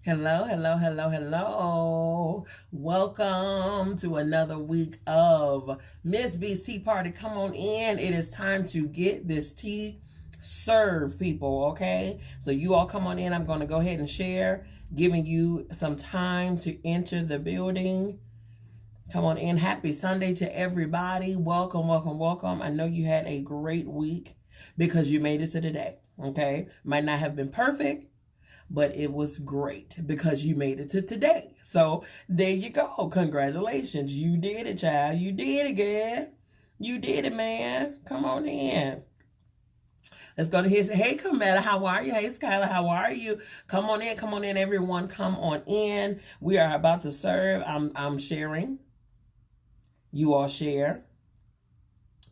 Hello, hello, hello, hello. Welcome to another week of MzBee's Tea Party. Come on in. It is time to get this tea served, people, okay? So you all come on in. I'm going to go ahead and share, giving you some time to enter the building. Come on in. Happy Sunday to everybody. Welcome, welcome, welcome. I know you had a great week because you made it to today, okay? Might not have been perfect, but it was great because you made it to today. So there you go. Congratulations. You did it, child. You did it, girl. You did it, man. Come on in. Let's go to here. Hey, Kametta, how are you? Hey, Skylar, how are you? Come on in, everyone. Come on in. We are about to serve. I'm sharing. You all share.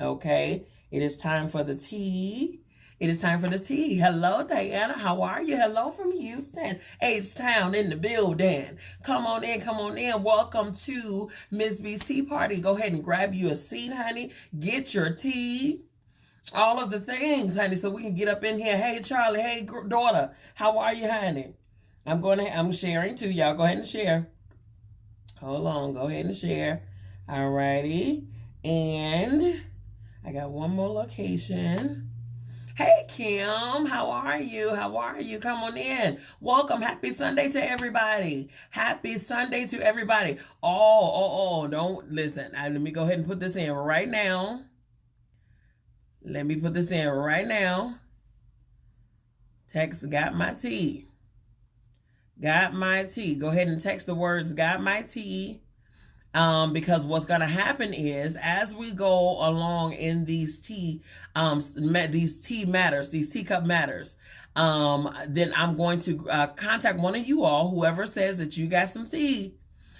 Okay. It is time for the tea. It is time for the tea. Hello, Diana. How are you? Hello from Houston. H-Town in the building. Come on in. Come on in. Welcome to MzBee's Tea Party. Go ahead and grab you a seat, honey. Get your tea. All of the things, honey, so we can get up in here. Hey, Charlie. Hey, daughter. How are you, honey? I'm sharing too. Y'all go ahead and share. Hold on. Go ahead and share. All righty. And I got one more location. Hey, Kim, how are you? How are you? Come on in. Welcome. Happy Sunday to everybody. Happy Sunday to everybody. Don't listen. Let me go ahead and put this in right now. Let me put this in right now. Text got my tea. Got my tea. Go ahead and text the words got my tea. Because what's going to happen is as we go along in these teacup matters, then I'm going to contact one of you all, whoever says that you got some tea.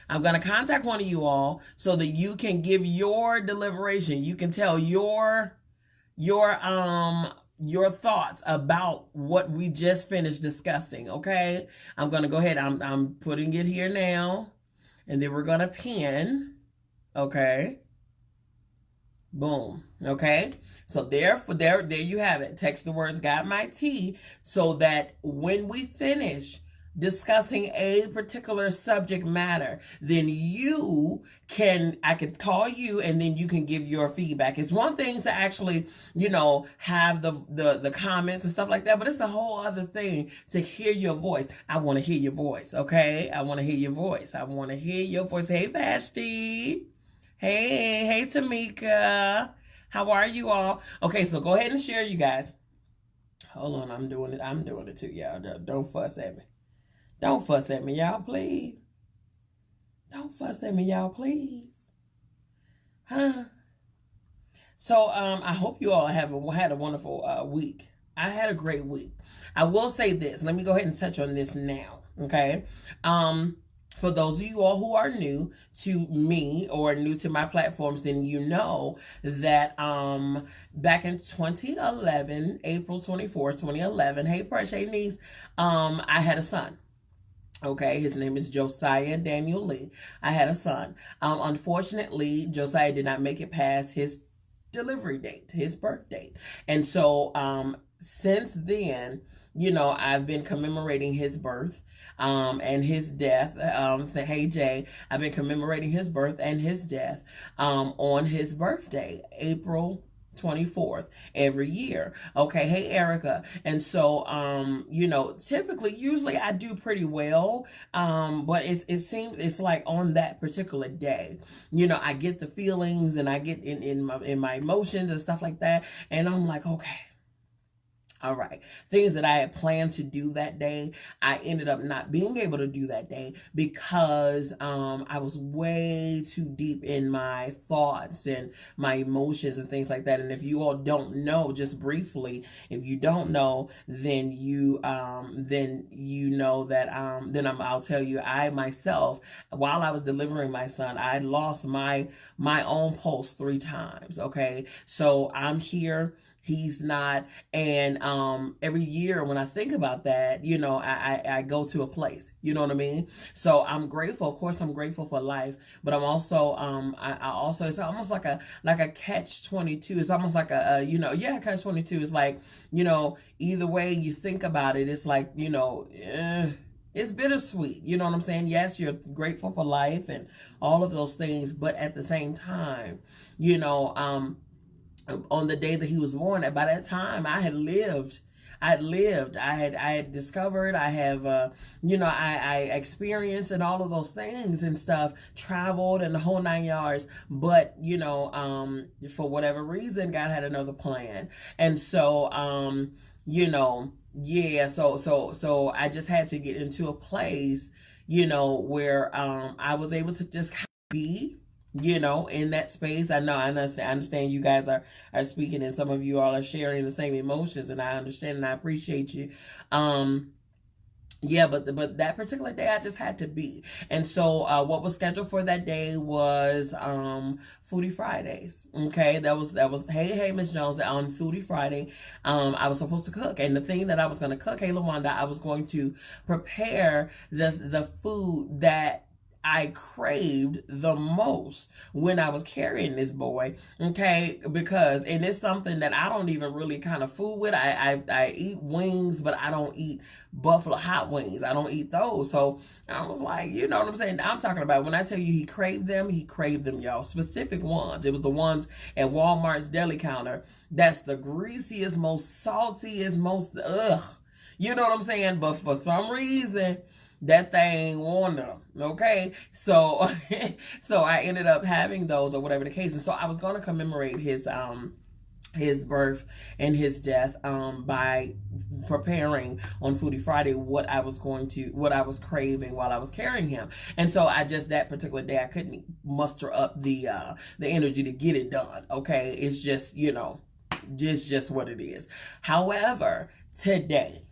I'm going to contact one of you all so that you can give your deliberation. You can tell your thoughts about what we just finished discussing. Okay. I'm going to go ahead. I'm putting it here now. And then we're going to pin, okay? Boom, okay? So there you have it. Text the words got my tea so that when we finish discussing a particular subject matter, then I could call you and then you can give your feedback. It's one thing to actually, have the comments and stuff like that, but it's a whole other thing to hear your voice. I want to hear your voice, okay? I want to hear your voice. I want to hear your voice. Hey, Vashti. Hey, Tamika. How are you all? Okay, so go ahead and share, you guys. Hold on, I'm doing it too, y'all. Don't fuss at me. Don't fuss at me, y'all, please. Don't fuss at me, y'all, please. Huh? So, I hope you all had a wonderful week. I had a great week. I will say this. Let me go ahead and touch on this now, okay? For those of you all who are new to me or new to my platforms, then you know that back in 2011, April 24, 2011, hey, Precious, hey, niece, I had a son. Okay, his name is Josiah Daniel Lee. I had a son. Unfortunately, Josiah did not make it past his delivery date, his birth date. And so since then, I've been commemorating his birth and his death. Hey, Jay, I've been commemorating his birth and his death on his birthday, April 24th every year. Okay, hey Erica. And so usually I do pretty well, but it seems it's like on that particular day, I get the feelings and I get in my emotions and stuff like that, and I'm like, okay, all right. Things that I had planned to do that day, I ended up not being able to do that day because I was way too deep in my thoughts and my emotions and things like that. And if you all don't know, just briefly, if you don't know, then I'll tell you, I myself, while I was delivering my son, I lost my own pulse 3 times. Okay, so I'm here. He's not. And every year when I think about that, I go to a place, you know what I mean? So I'm grateful. Of course, I'm grateful for life, but I'm also, it's almost like a catch-22. It's almost like catch-22 is like, either way you think about it, it's like, It's bittersweet. You know what I'm saying? Yes, you're grateful for life and all of those things, but at the same time, you know, on the day that he was born, by that time I had lived. I had discovered, I have, I experienced and all of those things and stuff, traveled and the whole 9 yards. But, for whatever reason, God had another plan. And so, yeah, so I just had to get into a place, where I was able to just be, in that space. I understand you guys are speaking, and some of you all are sharing the same emotions, and I understand and I appreciate you. Yeah, but that particular day I just had to be. And so what was scheduled for that day was Foodie Fridays. Okay, that was hey Miss Jones, on Foodie Friday. I was supposed to cook, and the thing that I was going to cook, hey LaWanda, I was going to prepare the food that I craved the most when I was carrying this boy, okay? Because, and it's something that I don't even really kind of fool with. I eat wings, but I don't eat buffalo hot wings. I don't eat those. So I was like, you know what I'm saying? I'm talking about when I tell you he craved them, y'all. Specific ones. It was the ones at Walmart's deli counter. That's the greasiest, most saltiest, most, ugh. You know what I'm saying? But for some reason, that thing won them. Okay, so so I ended up having those, or whatever the case. And so I was going to commemorate his birth and his death by preparing on Foodie Friday what I was craving while I was carrying him. And so that particular day I couldn't muster up the energy to get it done. Okay, it's just just what it is. However, today,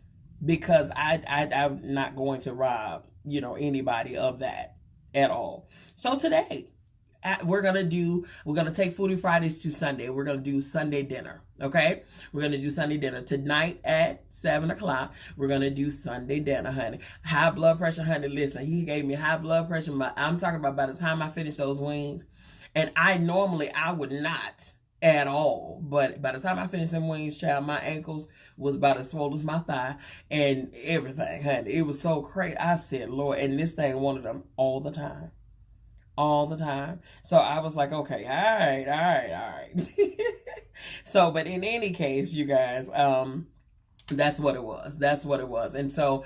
because I'm not going to rob, anybody of that at all. So today, we're going to take Foodie Fridays to Sunday. We're going to do Sunday dinner, okay? We're going to do Sunday dinner. Tonight at 7 o'clock, we're going to do Sunday dinner, honey. High blood pressure, honey, listen, he gave me high blood pressure. I'm talking about by the time I finish those wings, and I would not at all. But by the time I finished them wings, child, my ankles was about as swollen as my thigh and everything, honey. It was so crazy. I said, Lord, and this thing wanted them all the time. All the time. So I was like, okay, all right. So, but in any case, you guys, that's what it was. And so,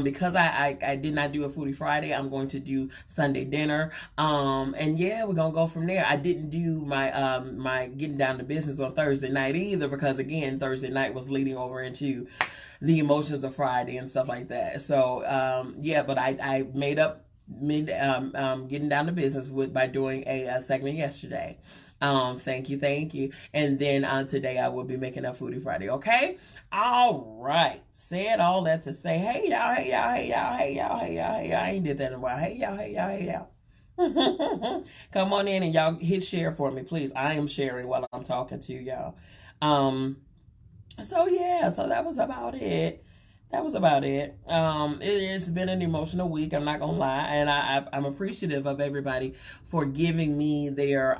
because I did not do a Foodie Friday, I'm going to do Sunday dinner. And yeah, we're going to go from there. I didn't do my, my getting down to business on Thursday night either, because again, Thursday night was leading over into the emotions of Friday and stuff like that. So, yeah, but I made up getting down to business by doing a segment yesterday. Thank you. And then today I will be making a Foodie Friday, okay? All right. Said all that to say, hey y'all. I ain't did that in a while. Hey y'all. Come on in and y'all hit share for me, please. I am sharing while I'm talking to y'all. So yeah, so that was about it. It's been an emotional week, I'm not gonna lie, and I'm appreciative of everybody for giving me their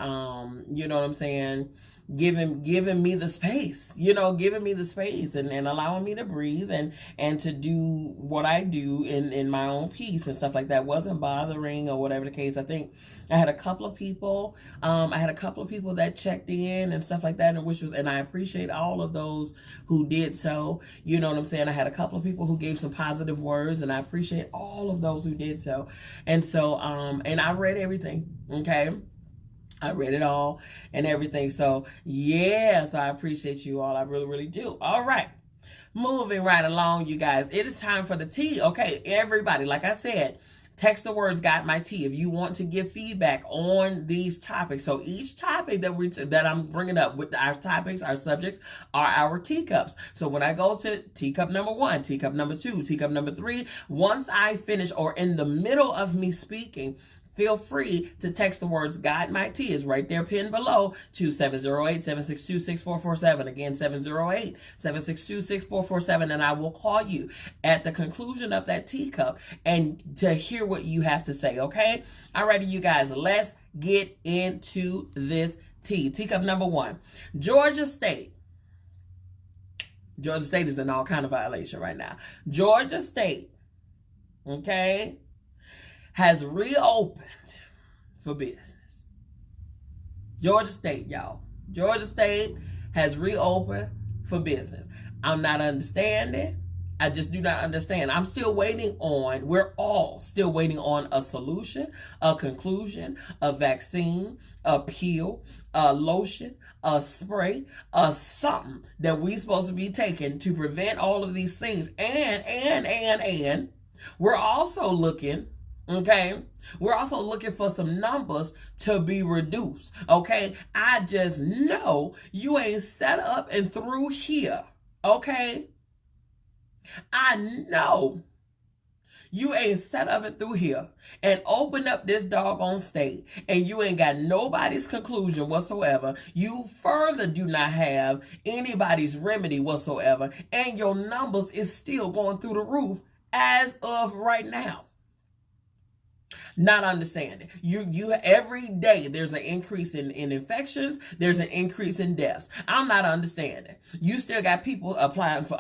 you know what I'm saying, giving me the space, and allowing me to breathe and to do what I do in my own peace and stuff like that. Wasn't bothering or whatever the case. I think I had a couple of people that checked in and stuff like that, and I appreciate all of those who did so. You know what I'm saying? I had a couple of people who gave some positive words, and I appreciate all of those who did so. And so and I read everything, okay? I read it all and everything. So yes, I appreciate you all. I really, really do. All right. Moving right along, you guys. It is time for the tea. Okay, everybody, like I said, text the words "got my tea" if you want to give feedback on these topics. So each topic that I'm bringing up with our topics, our subjects, are our teacups. So when I go to teacup number 1, teacup number 2, teacup number 3, once I finish or in the middle of me speaking, feel free to text the words "got my tea" is right there pinned below to 708-762-6447. Again, 708-762-6447. And I will call you at the conclusion of that teacup and to hear what you have to say, okay? Alrighty, you guys, let's get into this tea. Teacup number 1. Georgia State is in all kind of violation right now. Georgia State okay, has reopened for business. Georgia State, y'all. Georgia State has reopened for business. I'm not understanding. I just do not understand. I'm still waiting on, we're all still waiting on a solution, a conclusion, a vaccine, a pill, a lotion, a spray, a something that we're supposed to be taking to prevent all of these things. And we're also looking, okay, we're also looking for some numbers to be reduced, okay? I just know you ain't set up and through here, okay? I know you ain't set up and through here and opened up this doggone state and you ain't got nobody's conclusion whatsoever. You further do not have anybody's remedy whatsoever, and your numbers is still going through the roof as of right now. Not understanding. You every day there's an increase in infections, there's an increase in deaths. I'm not understanding. You still got people applying for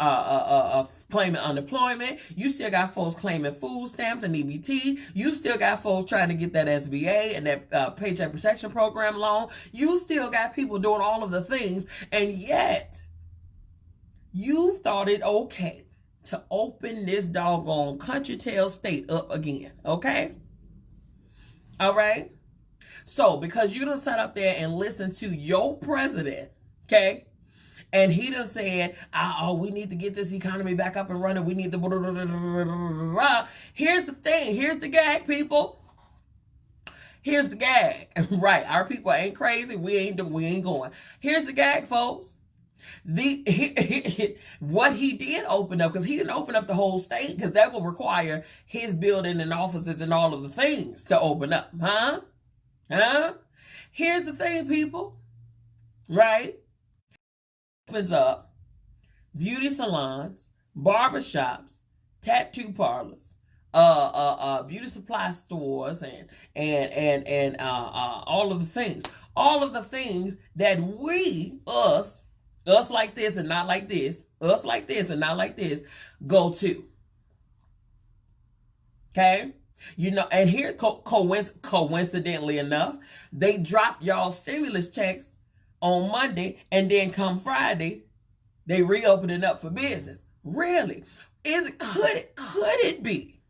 claiming unemployment. You still got folks claiming food stamps and EBT. You still got folks trying to get that SBA and that Paycheck Protection Program loan. You still got people doing all of the things, and yet you thought it okay to open this doggone country tail state up again, okay? All right. So because you done sat up there and listened to your president, okay, and he done said, oh, we need to get this economy back up and running. We need to. Here's the thing. Here's the gag, people. Here's the gag. Right. Our people ain't crazy. We ain't going. Here's the gag, folks. What he did open up, because he didn't open up the whole state, because that will require his building and offices and all of the things to open up. Here's the thing, people. Right? Opens up beauty salons, barbershops, tattoo parlors, beauty supply stores, and all of the things. All of the things that us like this and not like this, us like this and not like this, go to. Okay? You know, and here, coincidentally enough, they dropped y'all stimulus checks on Monday, and then come Friday, they reopened it up for business. Really? Could it be?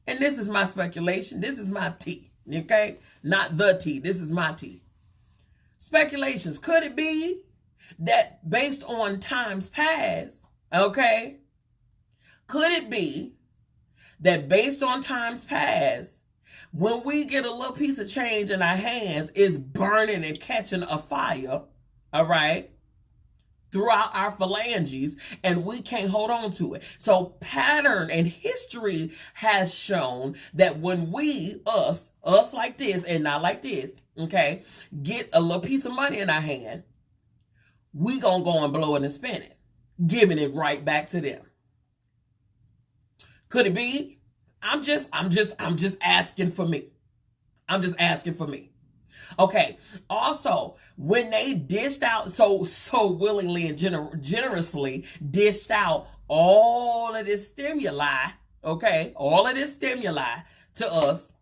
And this is my speculation. This is my tea. Okay? Not the tea. This is my tea. Speculations. Could it be that based on times past, okay, could it be that based on times past, when we get a little piece of change in our hands, it's burning and catching a fire, all right, throughout our phalanges, and we can't hold on to it. So pattern and history has shown that when we, us like this and not like this, okay, get a little piece of money in our hand, we gonna go and blow it and spin it, giving it right back to them. Could it be? I'm just asking for me. I'm just asking for me. Okay. Also, when they dished out so willingly and generously dished out all of this stimuli, okay, all of this stimuli to us,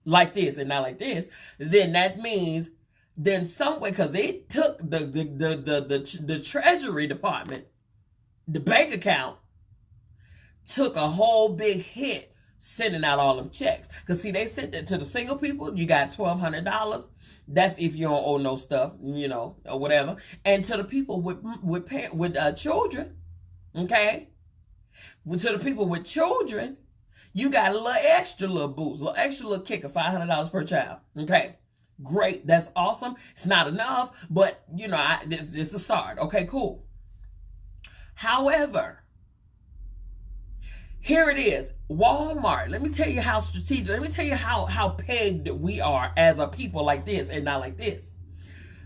like this and not like this, then that means then somewhere, because they took the Treasury Department, the bank account, took a whole big hit sending out all them checks. Because see, they sent it to the single people, you got $1,200. That's if you don't owe no stuff, you know, or whatever. And to the people with children, okay, to the people with children, you got a little extra little boost, a little extra little kicker, $500 per child. Okay, great, that's awesome. It's not enough, but you know, it's a start. Okay, cool. However, here it is, Walmart. Let me tell you how strategic. Let me tell you how pegged we are as a people like this and not like this.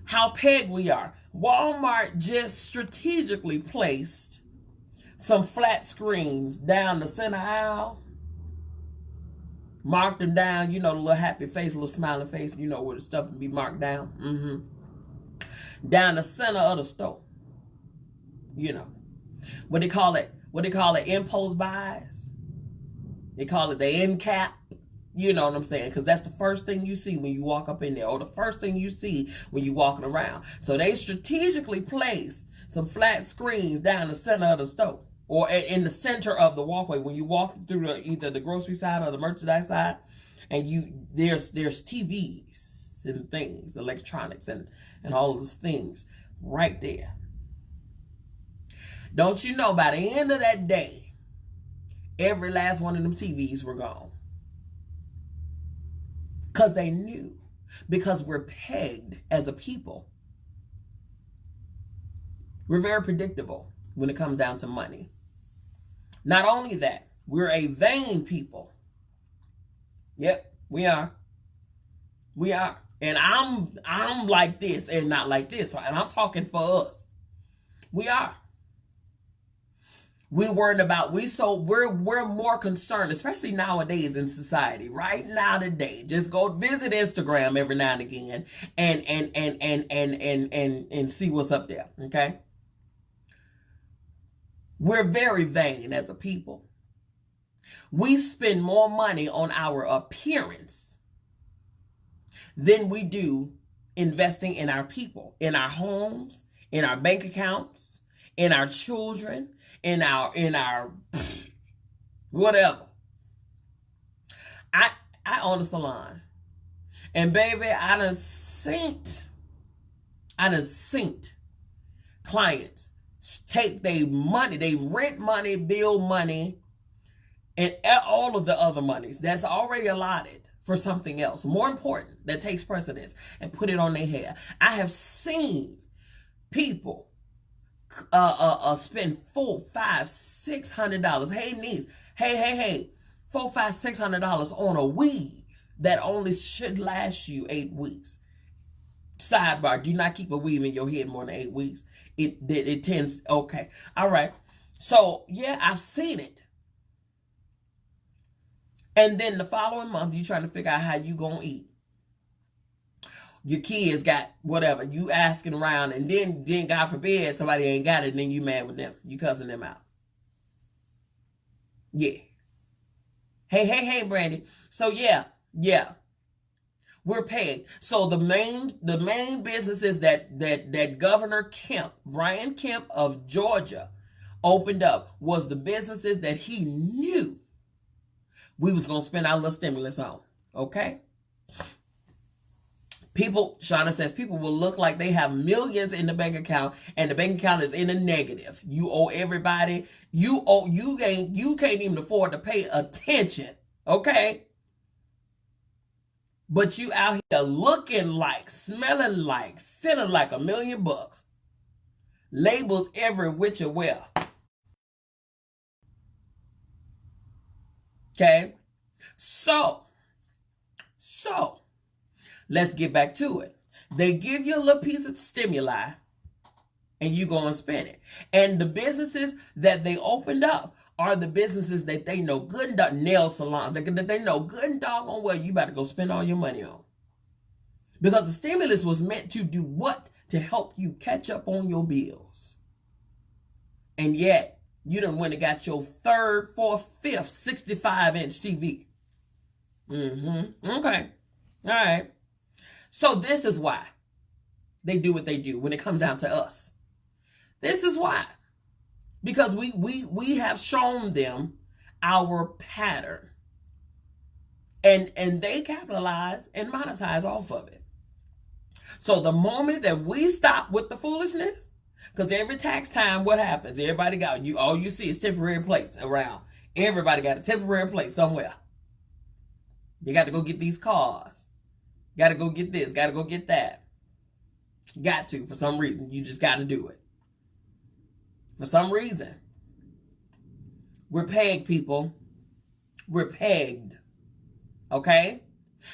How pegged we are. Walmart just strategically placed some flat screens down the center aisle. Marked them down, you know, the little happy face, little smiling face, you know, where the stuff can be marked down. Down the center of the store. You know. What they call it impulse buys. They call it the end cap. You know what I'm saying? Because that's the first thing you see when you walk up in there, or the first thing you see when you're walking around. So they strategically place some flat screens down the center of the store, or in the center of the walkway when you walk through either the grocery side or the merchandise side, and there's TVs and things, electronics and all of those things right there. Don't you know, by the end of that day, every last one of them TVs were gone. Because they knew. Because we're pegged as a people. We're very predictable when it comes down to money. Not only that, we're a vain people. Yep, we are. We are. And I'm like this and not like this. And I'm talking for us. We are. We're more concerned, especially nowadays in society. Right now today, just go visit Instagram every now and again and see what's up there. Okay? We're very vain as a people. We spend more money on our appearance than we do investing in our people, in our homes, in our bank accounts, in our children, in our whatever. I own a salon. And baby, I done seen clients take their money, they rent money, bill money, and all of the other monies that's already allotted for something else more important that takes precedence, and put it on their hair. I have seen people spend $400, $500, $600. Hey, niece. Hey. $400, $500, $600 on a weave that only should last you 8 weeks. Sidebar: do not keep a weave in your head more than 8 weeks. It tends. Okay. All right. So yeah, I've seen it. And then the following month, you trying to figure out how you gonna eat. Your kids got whatever. You asking around, and then God forbid somebody ain't got it, and then you mad with them. You cussing them out. Yeah. Hey, Brandy. So yeah. We're paid. So the main businesses that Governor Kemp, Brian Kemp of Georgia, opened up was the businesses that he knew we was gonna spend our little stimulus on. Okay? People, Shauna says, people will look like they have millions in the bank account, and the bank account is in a negative. You owe everybody. You can't even afford to pay attention. Okay? But you out here looking like, smelling like, feeling like $1 million. Labels every which or well. Okay? So, let's get back to it. They give you a little piece of stimuli, and you go and spend it. And the businesses that they opened up are the businesses that they know good and dog, nail salons, that they know good and doggone well you better go spend all your money on. Because the stimulus was meant to do what? To help you catch up on your bills. And yet, you done went and got your third, fourth, fifth 65-inch TV. Okay. All right. So this is why they do what they do when it comes down to us. This is why. Because we have shown them our pattern. And they capitalize and monetize off of it. So the moment that we stop with the foolishness, because every tax time, what happens? Everybody got you. All you see is temporary plates around. Everybody got a temporary plate somewhere. You got to go get these cars. Got to go get this. Got to go get that. Got to, for some reason. You just got to do it. For some reason. We're pegged, people. We're pegged. Okay?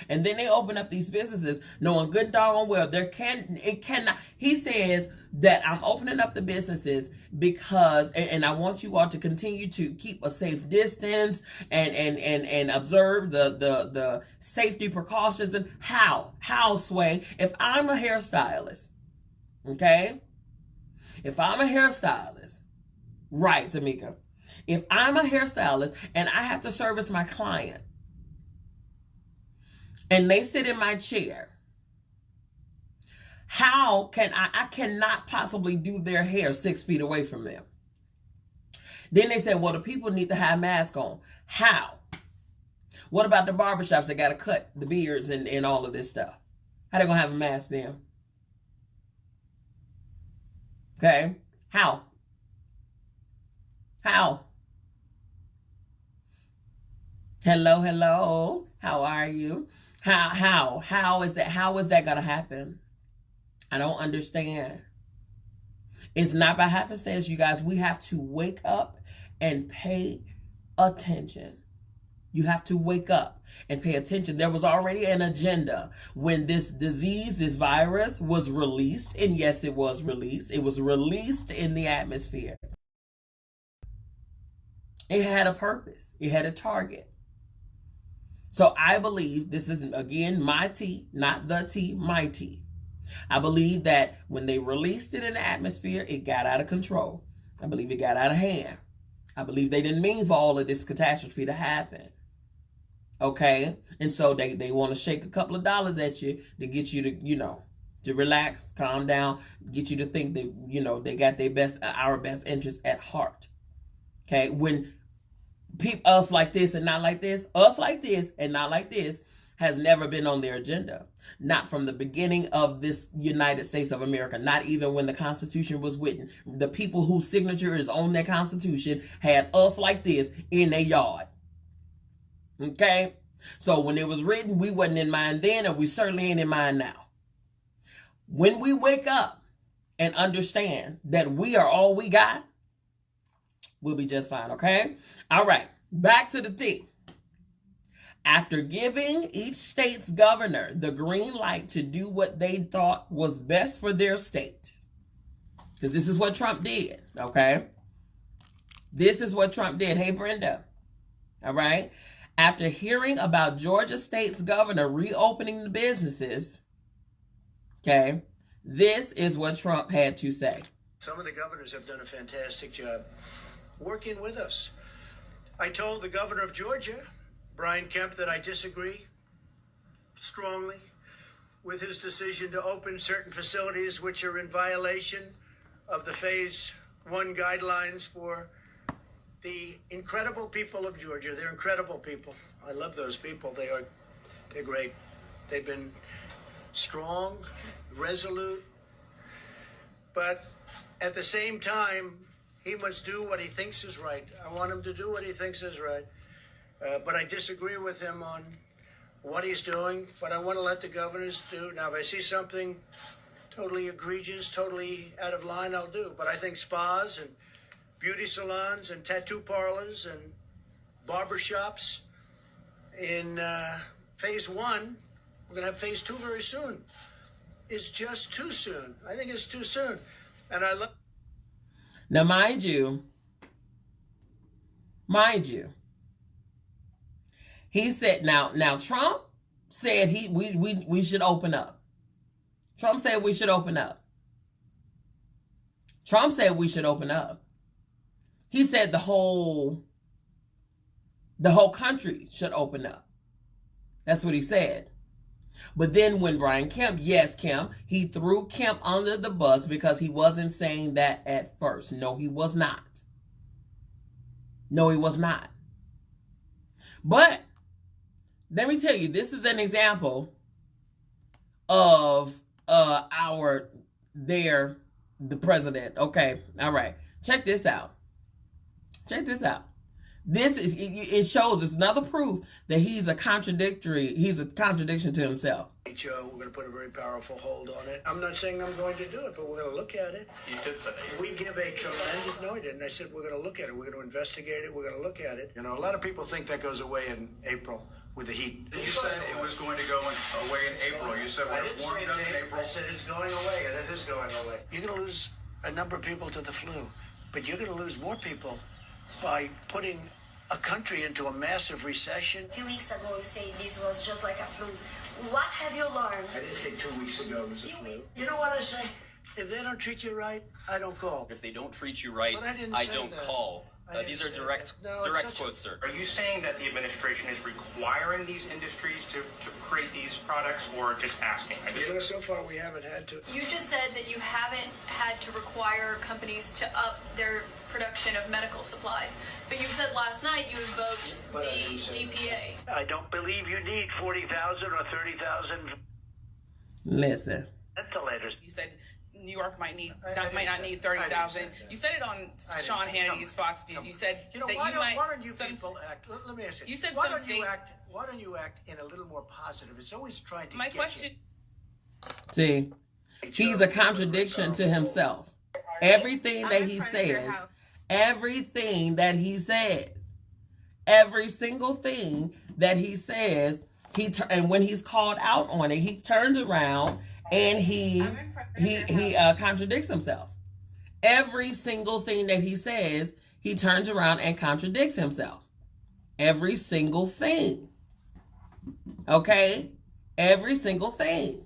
And then they open up these businesses knowing good doggone well it cannot. He says that I'm opening up the businesses because, and I want you all to continue to keep a safe distance and observe the safety precautions. And how Sway, if I'm a hairstylist, okay? If I'm a hairstylist, right, Tamika, If I'm a hairstylist and I have to service my client and they sit in my chair, how can I cannot possibly do their hair 6 feet away from them. Then they said, well, the people need to have masks on. How? What about the barbershops that got to cut the beards and all of this stuff? How they going to have a mask then? Okay? How? How? Hello, hello. How are you? How is that going to happen? I don't understand. It's not by happenstance, you guys. We have to wake up and pay attention. You have to wake up and pay attention. There was already an agenda when this disease, this virus was released. And yes, it was released. It was released in the atmosphere. It had a purpose. It had a target. So I believe this is, again, my tea, not the tea, my tea. I believe that when they released it in the atmosphere, it got out of control. I believe it got out of hand. I believe they didn't mean for all of this catastrophe to happen. Okay? And so they want to shake a couple of dollars at you to get you to, to relax, calm down, get you to think that, they got our best interest at heart. Okay? When us like this and not like this, us like this and not like this has never been on their agenda. Not from the beginning of this United States of America. Not even when the Constitution was written. The people whose signature is on their Constitution had us like this in their yard. Okay? So when it was written, we wasn't in mind then, and we certainly ain't in mind now. When we wake up and understand that we are all we got, we'll be just fine, okay? All right, back to the tea. After giving each state's governor the green light to do what they thought was best for their state, because this is what Trump did, okay? This is what Trump did. Hey, Brenda, all right? After hearing about Georgia State's governor reopening the businesses, okay, this is what Trump had to say. Some of the governors have done a fantastic job working with us. I told the governor of Georgia, Brian Kemp, that I disagree strongly with his decision to open certain facilities which are in violation of the Phase 1 guidelines for the incredible people of Georgia. They're incredible people. I love those people. They're great. They've been strong, resolute, but at the same time, he must do what he thinks is right. I want him to do what he thinks is right. But I disagree with him on what he's doing, but I want to let the governors do. Now, if I see something totally egregious, totally out of line, I'll do. But I think spas and beauty salons and tattoo parlors and barbershops in Phase 1, we're going to have Phase 2 very soon, is just too soon. I think it's too soon. And I love... Now, mind you, he said, now Trump said we should open up. Trump said we should open up. Trump said we should open up. He said the whole country should open up. That's what he said. But then when Brian Kemp, yes, Kemp, he threw Kemp under the bus because he wasn't saying that at first. No, he was not. No, he was not. But let me tell you, this is an example of the president. Okay, all right. Check this out. Check this out. It shows, it's another proof that he's a contradiction to himself. Joe, we're going to put a very powerful hold on it. I'm not saying I'm going to do it, but we're going to look at it. You did say that. We give a tremendous... No, I didn't. I said we're going to look at it. We're going to investigate it. We're going to look at it. You know, a lot of people think that goes away in April with the heat. You said it was going to go away in April. You said when it warmed up in April. I said it's going away, and it is going away. You're going to lose a number of people to the flu, but you're going to lose more people by putting a country into a massive recession. A few weeks ago, you said this was just like a flu. What have you learned? I didn't say 2 weeks ago it was a flu. You know what I say? If they don't treat you right, I don't call. If they don't treat you right, But I didn't I say don't that. call. These are direct quotes, sir. Are you saying that the administration is requiring these industries to create these products, or just asking? So far we haven't had to. You just said that you haven't had to require companies to up their production of medical supplies, but you said last night you invoked the DPA. I don't believe you need 40,000 or 30,000 Listen. ventilators. You said New York might not need 30,000. You said it on Sean Hannity's Fox News. You said that why don't you people act? Let me ask you. You said why some don't you states. act? Why don't you act in a little more positive? It's always trying to. My get question. See, he's a contradiction to himself. Everything that he says, every single thing that he says, and when he's called out on it, he turns around and he contradicts himself. Every single thing that he says, he turns around and contradicts himself. Every single thing. Okay? Every single thing.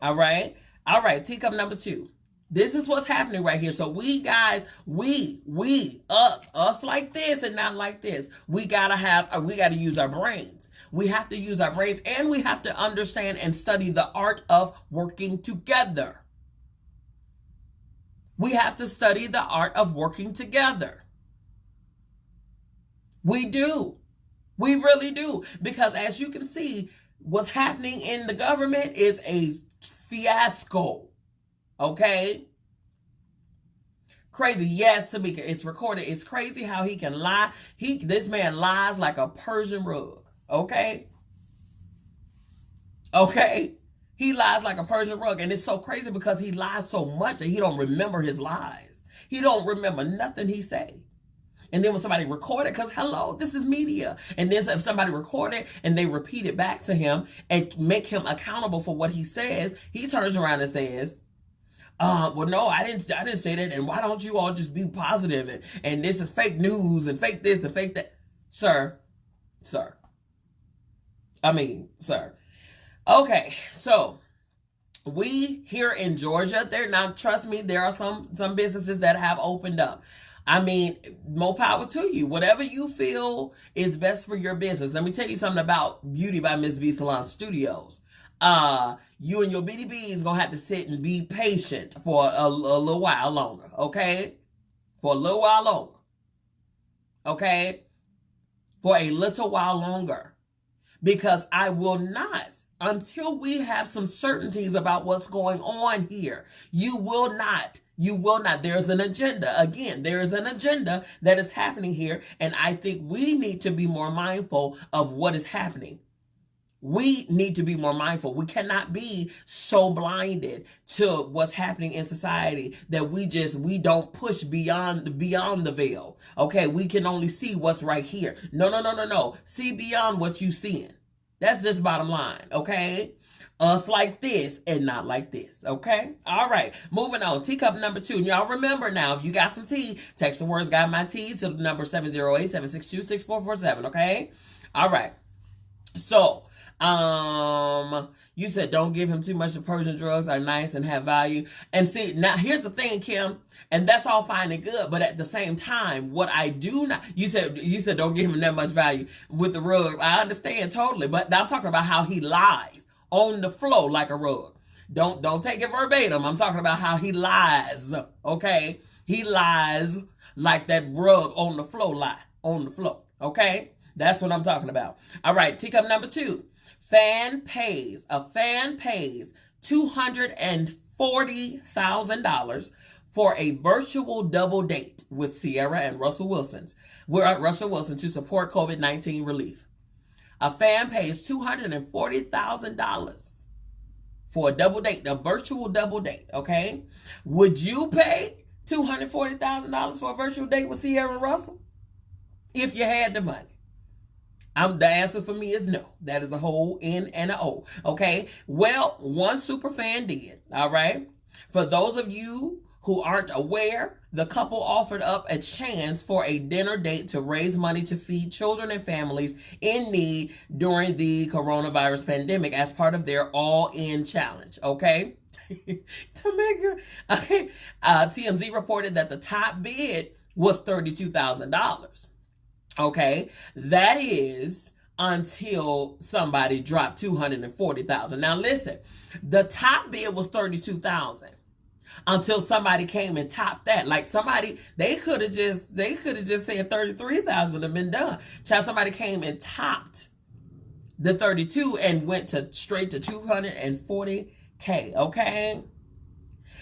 All right? All right, teacup number 2. This is what's happening right here. So we guys, us like this and not like this. We gotta use our brains. We have to use our brains, and we have to understand and study the art of working together. We have to study the art of working together. We do. We really do. Because as you can see, what's happening in the government is a fiasco. Okay? Crazy. Yes, Tamika, it's recorded. It's crazy how he can lie. This man lies like a Persian rug. Okay? Okay? He lies like a Persian rug. And it's so crazy because he lies so much that he don't remember his lies. He don't remember nothing he say. And then when somebody record it, because hello, this is media. And then if somebody record it and they repeat it back to him and make him accountable for what he says, he turns around and says, well, no, I didn't say that. And why don't you all just be positive? And this is fake news and fake this and fake that. Sir. Okay, so we here in Georgia, trust me, there are some businesses that have opened up. I mean, more power to you. Whatever you feel is best for your business. Let me tell you something about Beauty by MzBee Salon Studios. You and your BDB is going to have to sit and be patient for a little while longer, okay? For a little while longer, okay? For a little while longer. Because I will not, until we have some certainties about what's going on here, you will not. There's an agenda. Again, there is an agenda that is happening here, and I think we need to be more mindful of what is happening. We need to be more mindful. We cannot be so blinded to what's happening in society that we don't push beyond the veil. Okay, we can only see what's right here. No. See beyond what you seeing. That's just bottom line, okay? Us like this and not like this, okay? All right, moving on. Teacup number 2. And y'all remember now, if you got some tea, text the words "got my tea" to the number 708-762-6447, okay? All right. So, you said don't give him too much. The Persian drugs are nice and have value. And see, now here's the thing, Kim, and that's all fine and good, but at the same time, what I do not, you said don't give him that much value with the rugs. I understand totally, but I'm talking about how he lies on the floor like a rug. Don't take it verbatim. I'm talking about how he lies, okay? He lies like that rug on the floor okay? That's what I'm talking about. All right, teacup number 2. A fan pays $240,000 for a virtual double date with Sierra and Russell Wilson to support COVID-19 relief. A fan pays $240,000 for a double date, a virtual double date, okay? Would you pay $240,000 for a virtual date with Sierra and Russell? If you had the money. The answer for me is no. That is a whole N and a O. Okay. Well, one super fan did. All right. For those of you who aren't aware, the couple offered up a chance for a dinner date to raise money to feed children and families in need during the coronavirus pandemic as part of their all-in challenge. Okay. TMZ reported that the top bid was $32,000. Okay, that is until somebody dropped $240,000. Now listen, the top bid was $32,000 until somebody came and topped that. Like somebody, they could have just said $33,000 and been done. Child, somebody came and topped the 32 and went to straight to $240K. Okay,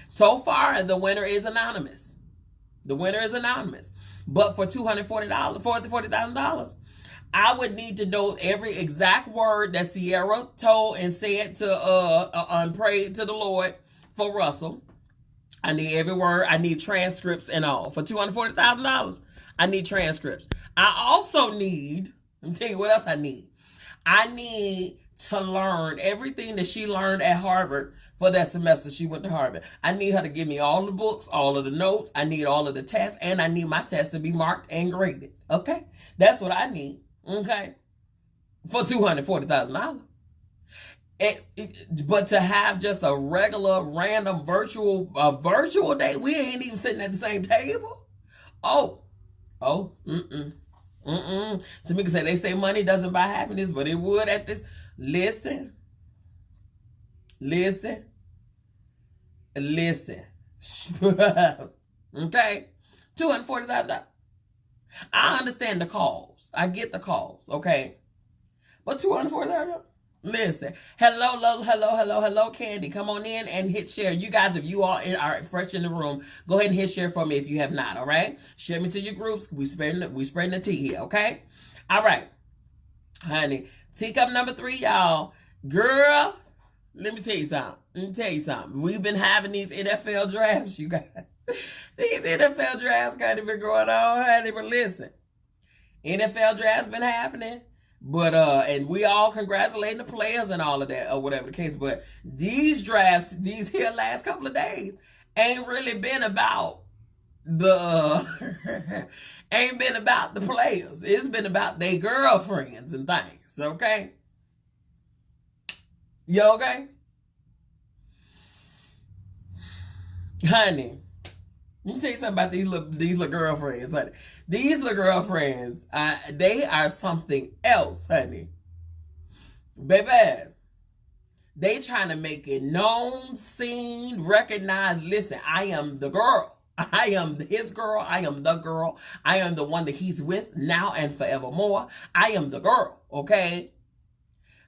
so far the winner is anonymous. The winner is anonymous. But for $40,000, I would need to know every exact word that Sierra told and said to and prayed to the Lord for Russell. I need every word. I need transcripts and all. For $240,000, I need transcripts. I also need, let me tell you what else I need. I need to learn everything that she learned at Harvard for that semester she went to Harvard. I need her to give me all the books, all of the notes. I need all of the tests, and I need my tests to be marked and graded. Okay? That's what I need. Okay? For $240,000. But to have just a regular, random, virtual date, we ain't even sitting at the same table. Tamika said, they say money doesn't buy happiness, but it would at this. Listen. Okay? $240,000. I understand the calls. I get the calls, okay? But $240,000? Listen. Hello, Candy. Come on in and hit share. You guys, if you all are fresh in the room, go ahead and hit share for me if you have not, all right? Share me to your groups. We spreading the tea here, okay? All right. Honey, teacup number 3, y'all. Girl, let me tell you something. We've been having these NFL drafts, you guys. These NFL drafts kind of been going on, honey, but listen. NFL drafts been happening, but and we all congratulating the players and all of that, or whatever the case, but these drafts, these here last couple of days, ain't really been about the ain't been about the players. It's been about their girlfriends and things, okay? You okay? Honey, let me tell you something about these little girlfriends, honey. These little girlfriends, they are something else, honey. Baby, they trying to make it known, seen, recognized. Listen, I am the girl. I am his girl. I am the girl. I am the one that he's with now and forevermore. I am the girl, okay?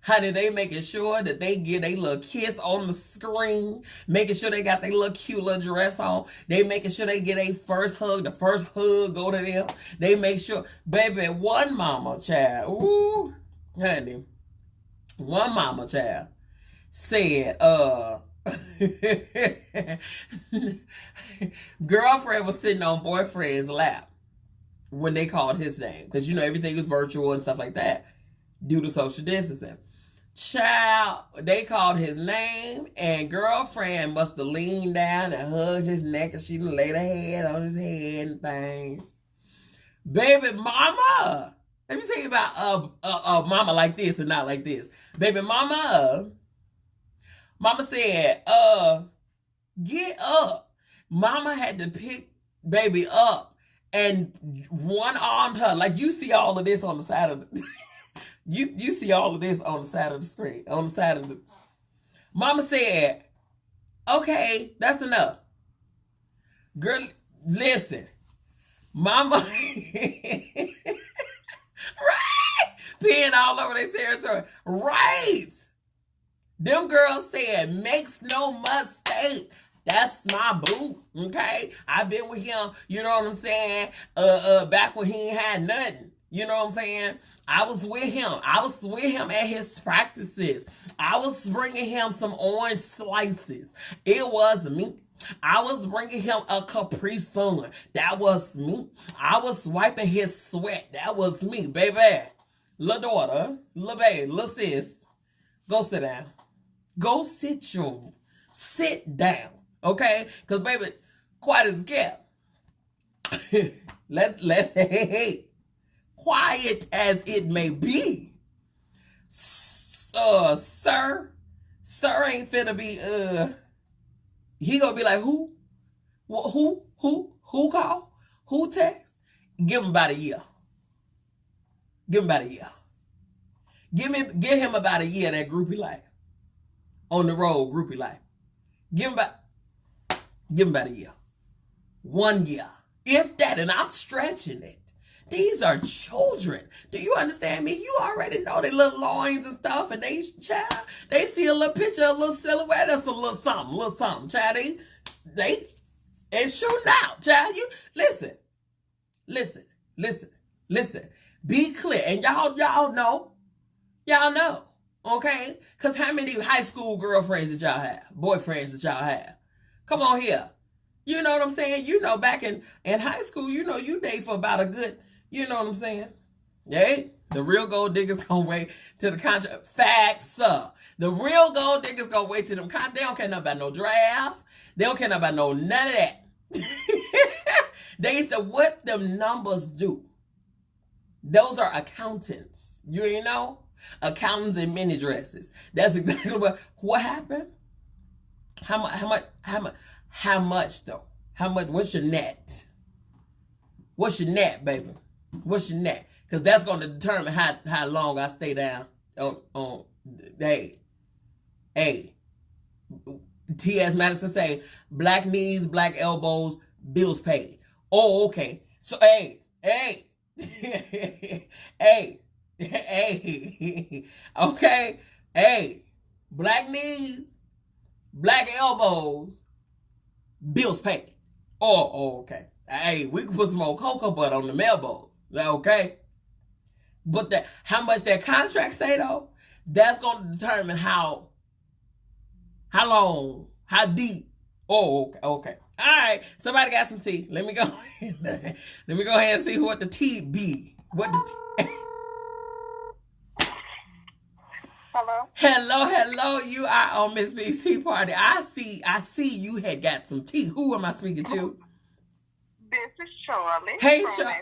Honey, they making sure that they get a little kiss on the screen, making sure they got their little cute little dress on. They making sure they get a first hug. The first hug go to them. They make sure, baby, one mama child, ooh, honey, one mama child said, girlfriend was sitting on boyfriend's lap when they called his name, because you know everything was virtual and stuff like that due to social distancing. Child, they called his name, and girlfriend must have leaned down and hugged his neck, and she laid her head on his head and things. Baby mama, let me tell you about a mama like this and not like this. Baby mama said, get up. Mama had to pick baby up and one-armed her. Like, you see all of this on the side of the you see all of this on the side of the screen, on the side of the. Mama said, okay, that's enough. Girl, listen. Mama, right? Peeing all over their territory. Right. Them girls said, makes no mistake. That's my boo, okay? I've been with him, you know what I'm saying? Back when he ain't had nothing. You know what I'm saying? I was with him. I was with him at his practices. I was bringing him some orange slices. It was me. I was bringing him a Capri Sun. That was me. I was wiping his sweat. That was me, baby. Little daughter, little baby, little sis, go sit down. Go sit down, okay? Because, baby, quiet as kept. let's hey. Quiet as it may be, sir ain't finna be, he gonna be like, who call? Who text? Give him about a year. Give him about a year. Give him about a year of that groupie life. On the road, groupie life. Give him about a year. 1 year. If that, and I'm stretching it. These are children. Do you understand me? You already know their little loins and stuff, and they see a little picture, a little silhouette, that's a little something, child. They shooting out, child. You listen. Be clear, and y'all know, okay? Cause how many high school girlfriends did y'all have, boyfriends did y'all have? Come on here. You know what I'm saying? You know, back in high school, you know, you date for about a good, you know what I'm saying? Hey, the real gold diggers gonna wait till the contract. Facts, sir. The real gold diggers gonna wait till them contract. They don't care nothing about no draft. They don't care nothing about none of that. They said what them numbers do. Those are accountants. You ain't know? Accountants in mini dresses. That's exactly what happened. How much though? How much? What's your net? What's your net, baby? What's your net? Because that's going to determine how long I stay down on hey. T.S. Madison say, black knees, black elbows, bills paid. Oh, okay. So, hey. Okay. Hey. Black knees, black elbows, bills paid. Oh, okay. Hey, we can put some more cocoa butter on the elbow. Okay? But how much that contract say, though, that's going to determine how long, how deep. Oh, okay. All right. Somebody got some tea. Let me go ahead and see what the tea be. What the tea. Hello. You are on MzBee's Tea Party. I see you had got some tea. Who am I speaking to? This is Charlie. Hey, Charlie.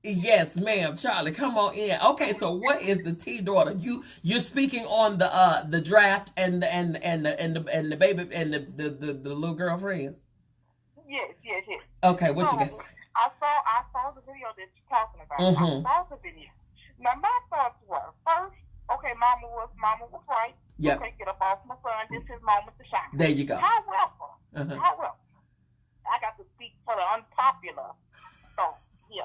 Yes, ma'am. Charlie, come on in. Okay, so what is the tea, daughter? You're speaking on the draft and the baby and the little girlfriends. Yes. Okay, what you got? I saw the video that you're talking about. Mm-hmm. I saw the video. Now my thoughts were first, okay, mama was right. Yep. Okay, get up off my son. This is his moment to shine. There you go. However, I got to speak for the unpopular thought here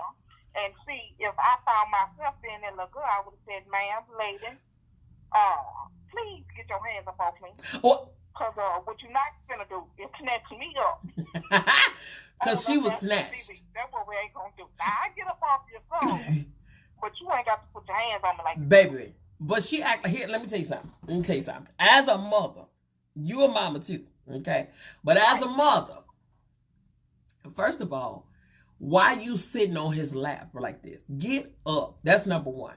and see if I found myself being that little girl, I would have said, ma'am, lady, please get your hands up off me. What? Because what you're not going to do is snatch me up. Because she was snatched. That's what we ain't going to do. Now, I get up off your phone, but you ain't got to put your hands on me like that. Baby, but she act like, here, let me tell you something. As a mother, you a mama too, okay? But as a mother, first of all, why you sitting on his lap like this? Get up. That's number one.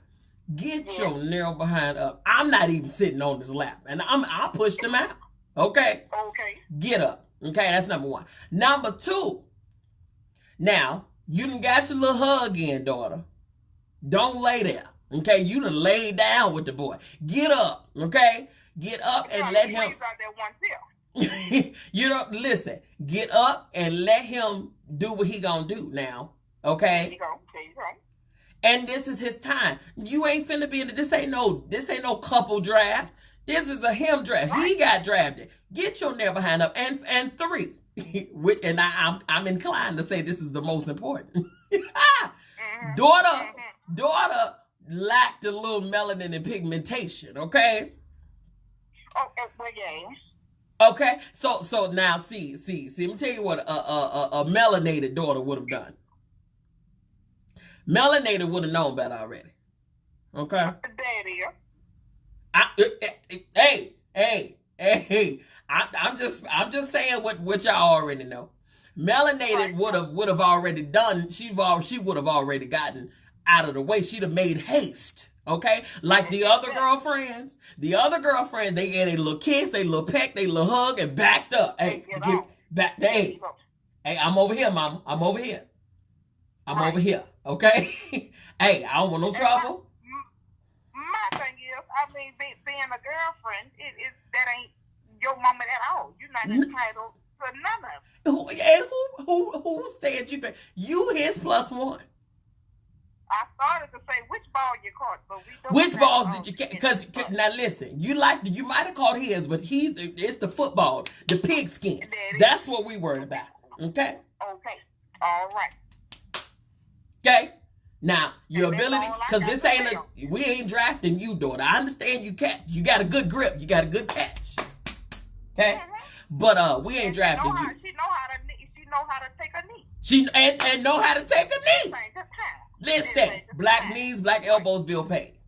Get your narrow behind up. I'm not even sitting on his lap, and I pushed him out. Okay. Get up. Okay, that's number one. Number two. Now you done got your little hug in, daughter. Don't lay there. Okay, you done laid down with the boy. Get up. Okay, get up and let him. You know, listen. Get up and let him do what he gonna do now. Okay. There you go. And this is his time. You ain't finna be in it. This ain't no couple draft. This is a him draft. He got drafted. Get your nail behind up. And three, which and I'm inclined to say this is the most important. Daughter lacked a little melanin and pigmentation. Okay. Okay, so now see. Let me tell you what a melanated daughter would have done. Melanated would have known better already. Okay. I'm just saying what y'all already know. Melanated would have already done. She would have already gotten out of the way. She'd have made haste. Okay, like the other girlfriends, they gave a little kiss, they little peck, they little hug, and backed up. Hey, get back. Hey, I'm over here, mama. I'm over here. Over here. Okay. Hey, I don't want no trouble. My thing is, I mean, being a girlfriend, that ain't your mama at all. You're not entitled answer none of it. Who said you his plus one? I started to say which ball you caught, but we don't. Which balls did you catch? Because now listen, you might have caught his, but it's the football, the pigskin. That's what we worried about. Okay. Okay. All right. Okay. Now your ability, because this ain't we ain't drafting you, daughter. I understand you catch. You got a good grip. You got a good catch. Okay. But we ain't drafting you. She know how to take a knee. She and know how to take a knee. Listen, black knees, black elbows, bill paid.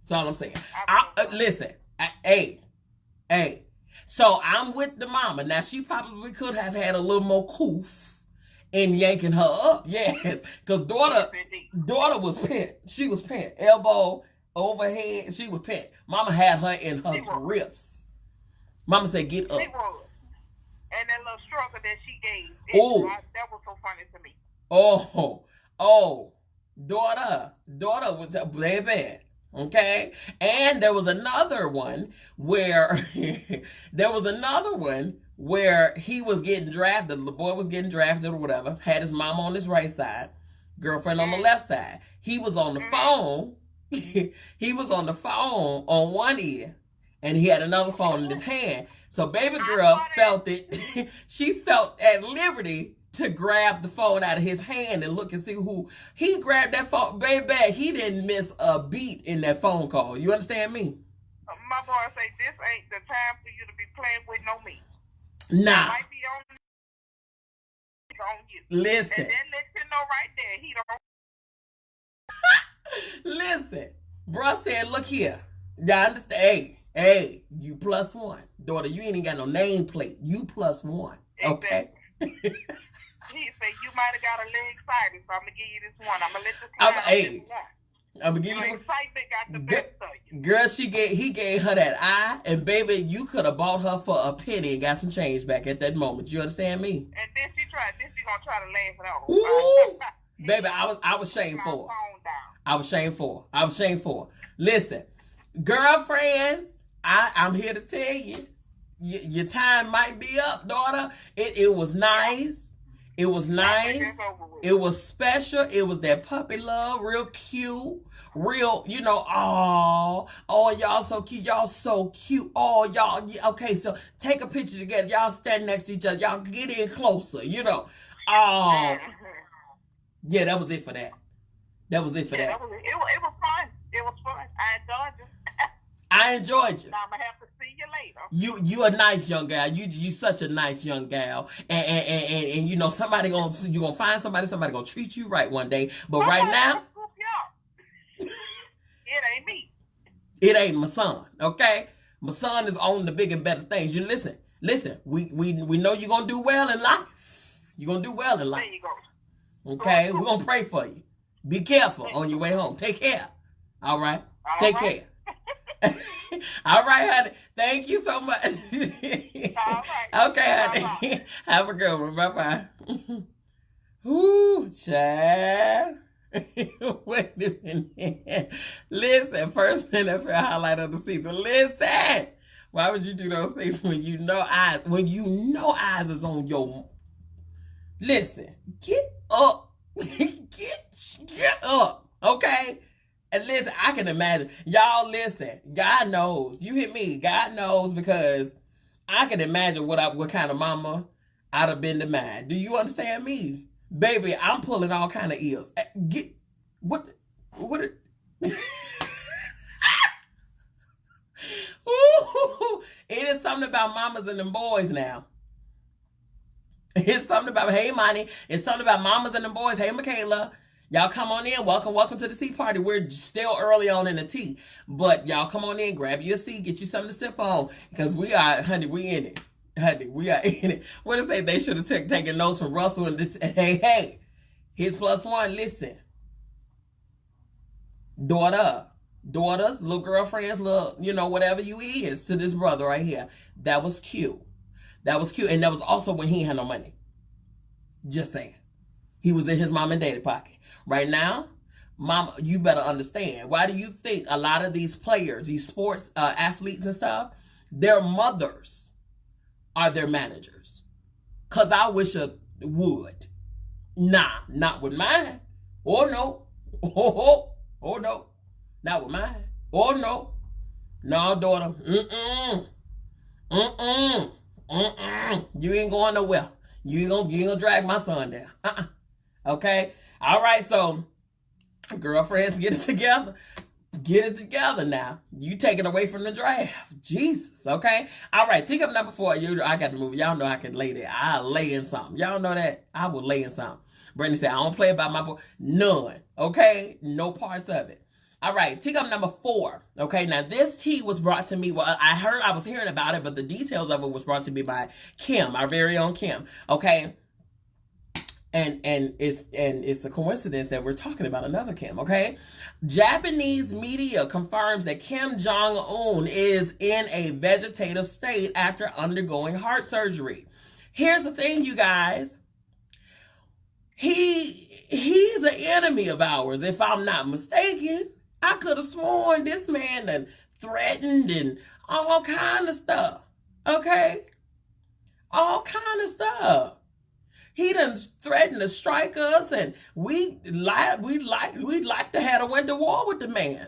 That's all I'm saying. Listen, hey. So I'm with the mama. Now, she probably could have had a little more coof in yanking her up. Yes, because daughter was pent. She was pent. Elbow, overhead, she was pent. Mama had her in her grips. Mama said, get up. She was. And that little struggle that she gave, that was so funny to me. Oh. Daughter was a baby, okay? And there was another one where he was getting drafted. The boy was getting drafted or whatever. Had his mom on his right side, girlfriend on the left side. He was on the phone. He was on the phone on one ear, and he had another phone in his hand. So baby girl felt it. She felt at liberty to grab the phone out of his hand and look and see who he grabbed that phone. Baby, he didn't miss a beat in that phone call. You understand me? My boy say this ain't the time for you to be playing with no me. Nah. It might be on you. Listen. And that lets you know right there he don't. Listen. Bruh said, look here. Y'all understand? Hey, you plus one. Daughter, you ain't even got no nameplate. You plus one. Okay? Exactly. He said, you might have got a little excited, so I'm going to give you this one. I'm going to let you I'm going to give you excitement got the best of you. Girl, he gave her that eye, and baby, you could have bought her for a penny and got some change back at that moment. You understand me? And then she going to try to laugh it off. Ooh, baby, I was shameful. I was shameful. Listen, girlfriends, I'm here to tell you, your time might be up, daughter. It was nice. It was nice. It was special. It was that puppy love, real cute, real, y'all so cute. Y'all so cute. Oh, y'all. Okay, so take a picture together. Y'all stand next to each other. Y'all get in closer, Oh, yeah, that was it for that. It was fun. It was fun. I enjoyed you. Now I'm going to have to see you later. You a nice young gal. You such a nice young gal. And somebody you gonna find somebody gonna treat you right one day. But right now, it ain't me. It ain't my son, okay? My son is on the bigger and better things. You listen. We know you're gonna do well in life. You're gonna do well in life. There you go. Okay, we're gonna pray for you. Be careful on your way home. Take care. All right? Take care. All right, honey. Thank you so much. All right. Okay, honey. Bye-bye. Have a good one. Bye-bye. Ooh, child. Wait a minute. Listen, first NFL highlight of the season. Listen. Why would you do those things when you know eyes is on your... Listen. Get up. Get up. Okay? And listen, I can imagine. Y'all listen. God knows. You hit me. God knows, because I can imagine what kind of mama I'd have been to mine. Do you understand me? Baby, I'm pulling all kind of ears. Ooh, it is something about mamas and them boys now. It's something about, hey, Monty. It's something about mamas and them boys. Hey, Michaela. Y'all come on in. Welcome to the tea party. We're still early on in the tea. But y'all come on in, grab you a seat, get you something to sip on. Because we are, honey, we in it. Honey, we are in it. What to say? They should have taken notes from Russell and this. Hey, his plus one, listen. Daughters, little girlfriends, little, whatever you is to this brother right here. That was cute. And that was also when he had no money. Just saying. He was in his mom and daddy pocket. Right now, mama, you better understand. Why do you think a lot of these players, these sports athletes and stuff, their mothers are their managers? Because I wish I would. Nah, not with mine. Oh, no. Oh, no. Not with mine. Oh, no. No, daughter. You ain't going nowhere. You ain't gonna drag my son down. Okay? All right, so girlfriends, get it together. Get it together now. You take it away from the draft. Jesus, okay? All right, ticket number 4. I got the movie. Y'all know I can lay there. I'll lay in something. Y'all know that? I will lay in something. Brittany said, I don't play about my boy. None, okay? No parts of it. All right, ticket number 4. Okay, now this tea was brought to me. Well, I was hearing about it, but the details of it was brought to me by Kim, our very own Kim. Okay. And it's a coincidence that we're talking about another Kim, okay? Japanese media confirms that Kim Jong-un is in a vegetative state after undergoing heart surgery. Here's the thing, you guys. He's an enemy of ours, if I'm not mistaken. I could have sworn this man and threatened and all kind of stuff, okay? All kind of stuff. He done threatened to strike us, and we'd like to have a winter war with the man.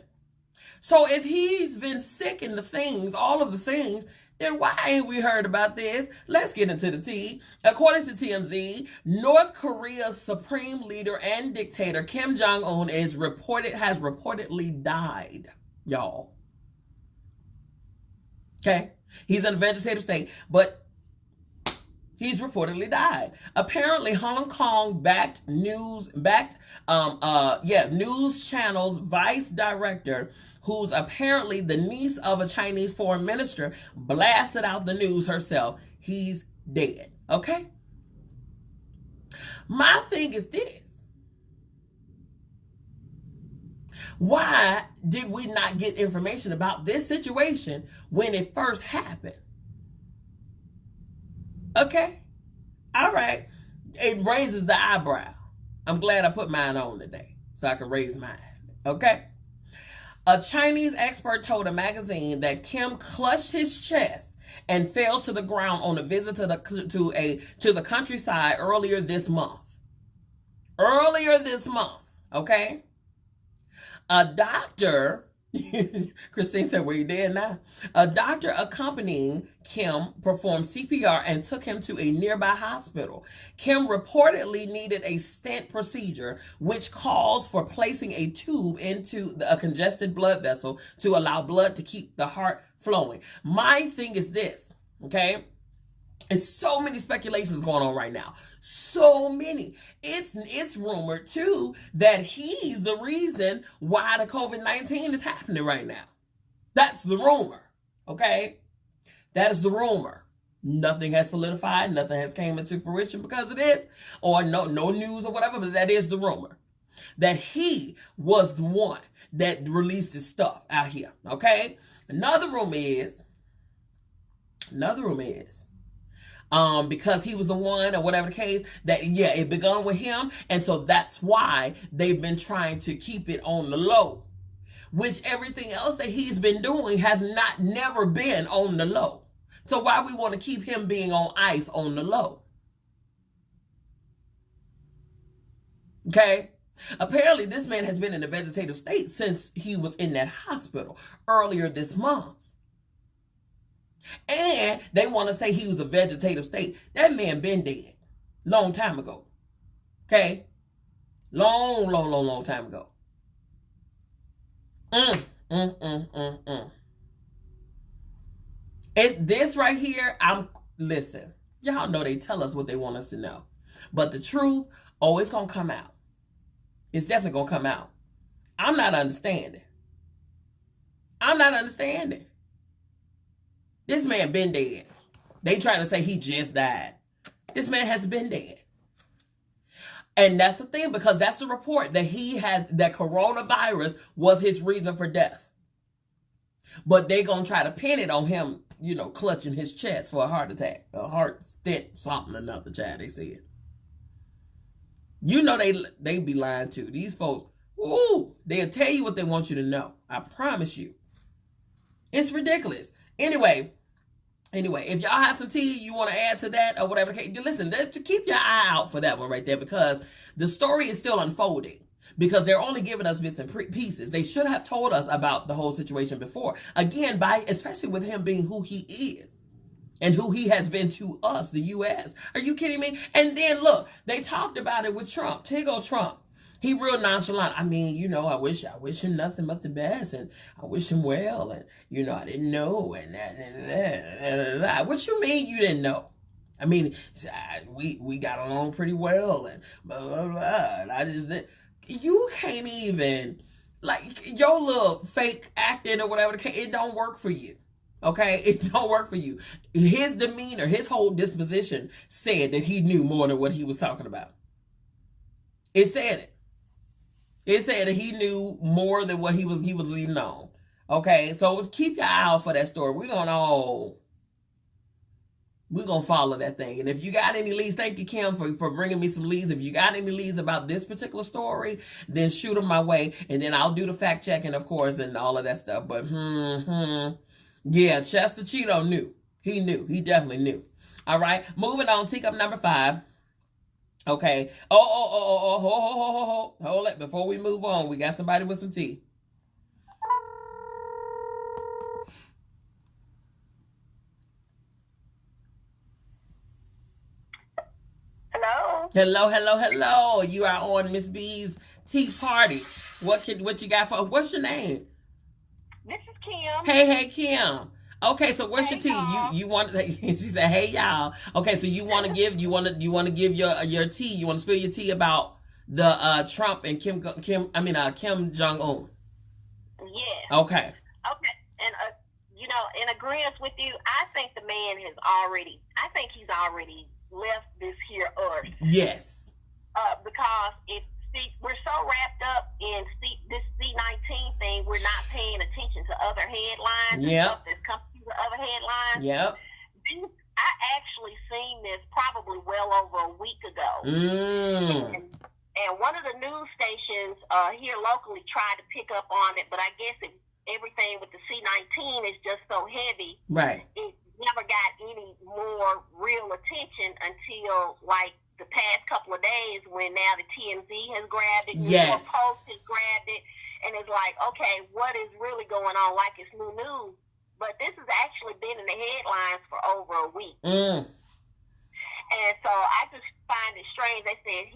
So if he's been sick in the things, all of the things, then why ain't we heard about this? Let's get into the tea. According to TMZ, North Korea's supreme leader and dictator Kim Jong-un has reportedly died, y'all. Okay, he's in a vegetative state, but he's reportedly died. Apparently, Hong Kong news channel's vice director, who's apparently the niece of a Chinese foreign minister, blasted out the news herself. He's dead. Okay? My thing is this. Why did we not get information about this situation when it first happened? Okay? All right. It raises the eyebrow. I'm glad I put mine on today so I can raise mine. Okay? A Chinese expert told a magazine that Kim clutched his chest and fell to the ground on a visit to the countryside earlier this month. Okay? A doctor, Christine said, "Were you dead now?" A doctor accompanying Kim performed CPR and took him to a nearby hospital. Kim reportedly needed a stent procedure, which calls for placing a tube into a congested blood vessel to allow blood to keep the heart flowing. My thing is this, okay? It's so many speculations going on right now. So many. It's rumored, too, that he's the reason why the COVID-19 is happening right now. That's the rumor, okay? That is the rumor. Nothing has solidified. Nothing has came into fruition because of this, or no news or whatever, but that is the rumor. That he was the one that released his stuff out here, okay? Another rumor is, because he was the one or whatever the case, that, yeah, it began with him. And so that's why they've been trying to keep it on the low, which everything else that he's been doing has never been on the low. So why we want to keep him being on ice on the low? Okay. Apparently this man has been in a vegetative state since he was in that hospital earlier this month. And they want to say he was a vegetative state. That man been dead long time ago. Okay? Long time ago. It's this right here. Listen, y'all know they tell us what they want us to know. But the truth, it's going to come out. It's definitely going to come out. I'm not understanding. This man been dead. They trying to say he just died. This man has been dead. And that's the thing, because that's the report that that coronavirus was his reason for death. But they going to try to pin it on him, clutching his chest for a heart attack, a heart stent, something or another, child, they said. They be lying too. These folks, they'll tell you what they want you to know. I promise you. It's ridiculous. Anyway, Anyway, if y'all have some tea you want to add to that or whatever, listen, keep your eye out for that one right there, because the story is still unfolding, because they're only giving us bits and pieces. They should have told us about the whole situation before. Again, especially with him being who he is and who he has been to us, the U.S. Are you kidding me? And then look, they talked about it with Trump. Here goes Trump. He real nonchalant. I mean, you know, I wish him nothing but the best, and I wish him well, and you know, I didn't know, and that. What you mean you didn't know? I mean, we got along pretty well, and blah blah blah. And I just didn't. You can't even, like, your little fake acting or whatever. It don't work for you. Okay, it don't work for you. His demeanor, his whole disposition said that he knew more than what he was talking about. It said it. It said that he knew more than what he was leading on. Okay, so keep your eye out for that story. We're gonna follow that thing. And if you got any leads, thank you, Kim, for bringing me some leads. If you got any leads about this particular story, then shoot them my way, and then I'll do the fact checking, of course, and all of that stuff. But yeah, Chester Cheeto knew. He knew. He definitely knew. All right, moving on. Teacup number 5. Okay. Hold it. Before we move on, we got somebody with some tea. Hello. You are on MzBee's tea party. What you got for? What's your name? This is Kim. Hey, Kim. Okay, so what's your tea? Y'all. You want? She said, "Hey, y'all." Okay, so you want to give give your tea? You want to spill your tea about the Trump and Kim Jong Un? Yeah. Okay. Okay, and you know, in agreement with you, I think the man he's already left this here earth. Yes. Because we're so wrapped up in this C-19 thing, we're not paying attention to other headlines. Yep. And stuff that's coming through the other headlines. Yep. I actually seen this probably well over a week ago. And one of the news stations here locally tried to pick up on it, but I guess everything with the C-19 is just so heavy. Right. It never got any more real attention until like the past couple of days, when now the TMZ has grabbed it, New York Post has grabbed it, and it's like, okay, what is really going on? Like it's new news, but this has actually been in the headlines for over a week. And so I just find it strange. They said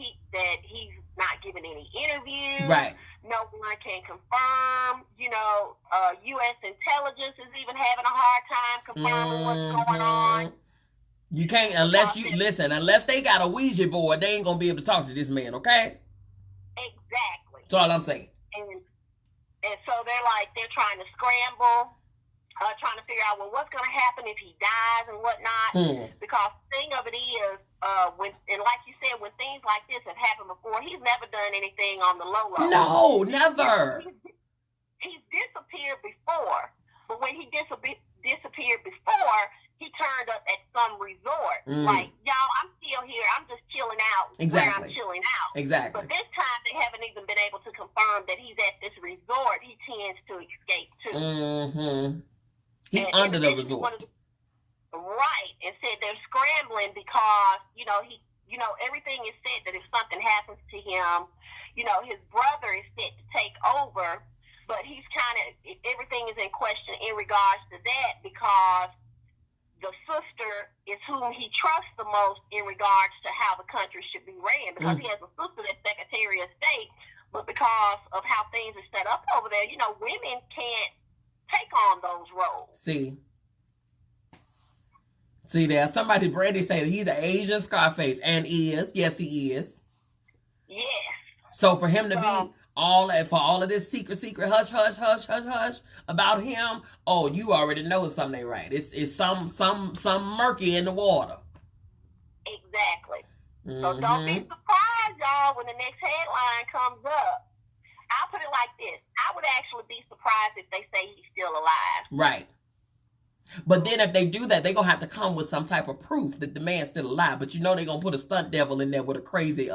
he's not giving any interviews. Right. No one can confirm. You know, U.S. intelligence is even having a hard time confirming what's going on. You can't unless they got a Ouija board, they ain't gonna be able to talk to this man, okay? Exactly. That's all I'm saying. And so they're trying to scramble, trying to figure out, well, what's gonna happen if he dies and whatnot. Because the thing of it is, like you said, when things like this have happened before, he's never done anything on the low. No, never. He's disappeared before, but when he disappeared before, he turned up at some resort. Like, y'all, I'm still here. I'm just chilling out. Exactly. Where I'm chilling out. Exactly. But this time, they haven't even been able to confirm that he's at this resort he tends to escape to. He's under the resort. Right. And said they're scrambling because, everything is said that if something happens to him, his brother is set to take over. But he's everything is in question in regards to that, because the sister is whom he trusts the most in regards to how the country should be ran, because he has a sister that's Secretary of State, but because of how things are set up over there, women can't take on those roles. See there, somebody, Brandy said he's the Asian Scarface, and is. Yes, he is. Yes. So for him to be all of this secret hush about him, oh, you already know something ain't right. It's some murky in the water. Exactly. So don't be surprised, y'all, when the next headline comes up. I'll put it like this: I would actually be surprised if they say he's still alive. Right. But then if they do that, they're going to have to come with some type of proof that the man's still alive. But they're going to put a stunt devil in there with a crazy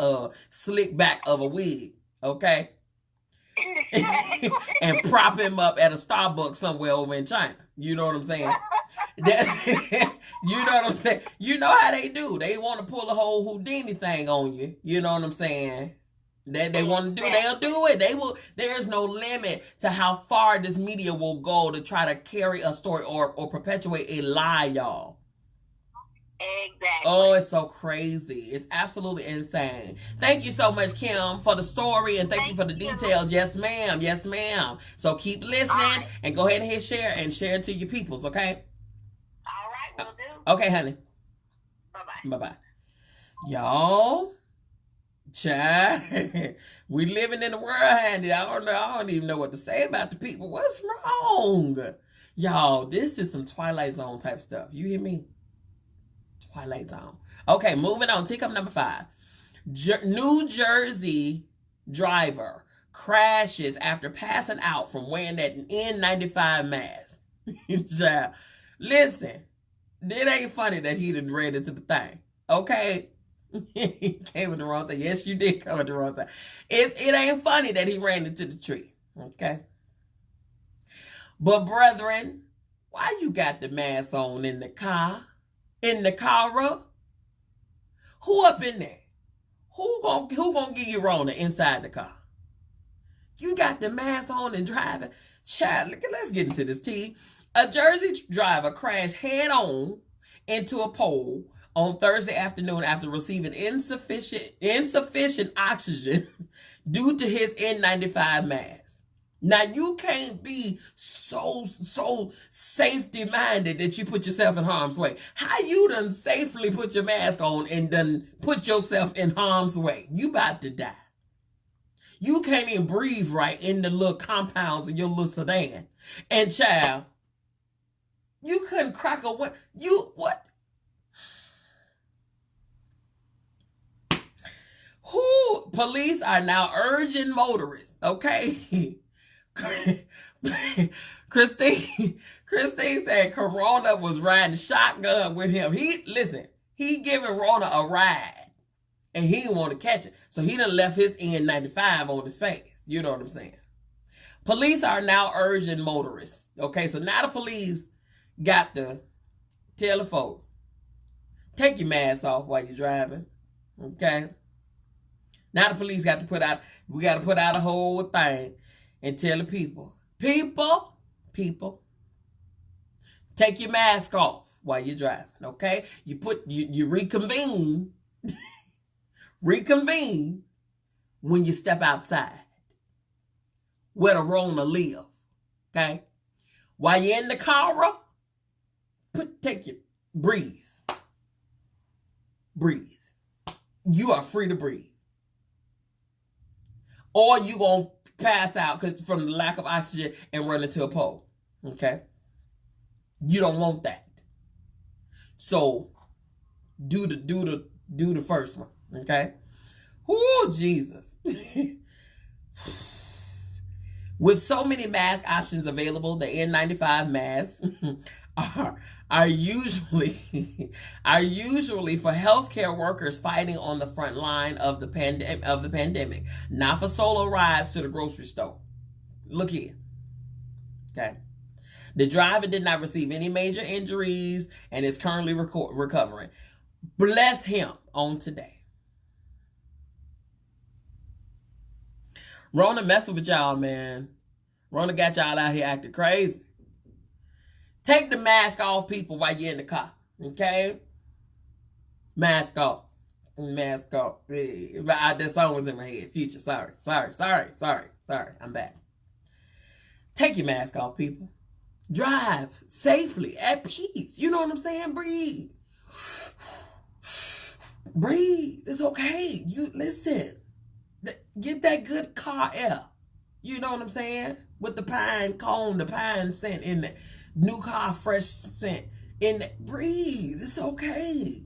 slick back of a wig. Okay? And prop him up at a Starbucks somewhere over in China. You know what I'm saying? You know what I'm saying? You know how they do. They want to pull a whole Houdini thing on you. You know what I'm saying? That they want to do, they'll do it. They will. There's no limit to how far this media will go to try to carry a story or perpetuate a lie, y'all. Exactly. Oh, it's so crazy. It's absolutely insane. Thank you so much, Kim, for the story, and thank you for the details. Yes, ma'am. Yes, ma'am. So keep listening and go ahead and hit share and share it to your peoples, okay? All right, will do. Okay, honey. Bye-bye. Bye-bye. Y'all, child, we living in the world, honey. I don't even know what to say about the people. What's wrong? Y'all, this is some Twilight Zone type stuff. You hear me? Twilight Zone. Okay, moving on. Tick up number 5. New Jersey driver crashes after passing out from wearing that N95 mask. Child, listen, it ain't funny that he done read into the thing. Okay? He came in the wrong thing. Yes, you did come in the wrong thing. It ain't funny that he ran into the tree. Okay? But brethren, why you got the mask on in the car? In the car? Who up in there? Who gonna give you Rona inside the car? You got the mask on and driving. Child, let's get into this tea. A Jersey driver crashed head-on into a pole on Thursday afternoon after receiving insufficient oxygen due to his N95 mask. Now, you can't be so safety-minded that you put yourself in harm's way. How you done safely put your mask on and done put yourself in harm's way? You about to die. You can't even breathe right in the little compounds of your little sedan. And child, you couldn't crack a window. What? Police are now urging motorists, okay? Christine said Corona was riding shotgun with him. He giving Rona a ride, and he didn't want to catch it, so he done left his N95 on his face. You know what I'm saying? Police are now urging motorists. Okay, so now the police got to tell the folks, take your mask off while you're driving. Okay. Now the police got to put out a whole thing and tell the people, take your mask off while you're driving, okay? You reconvene when you step outside where the Rona live, okay? While you're in the car, breathe. You are free to breathe. Or you gonna pass out from the lack of oxygen and run into a pole. Okay? You don't want that. So do the first one. Okay? Ooh, Jesus. With so many mask options available, the N95 masks are usually for healthcare workers fighting on the front line of the pandemic, not for solo rides to the grocery store. Look here. Okay. The driver did not receive any major injuries and is currently recovering. Bless him on today. Rona messing with y'all, man. Rona got y'all out here acting crazy. Take the mask off, people, while you're in the car. Okay? Mask off. Mask off. That song was in my head. Future. Sorry. I'm back. Take your mask off, people. Drive safely, at peace. You know what I'm saying? Breathe. Breathe. It's okay. You listen. Get that good car air. You know what I'm saying? With the pine cone, the pine scent in it. New car fresh scent in it. Breathe. It's okay.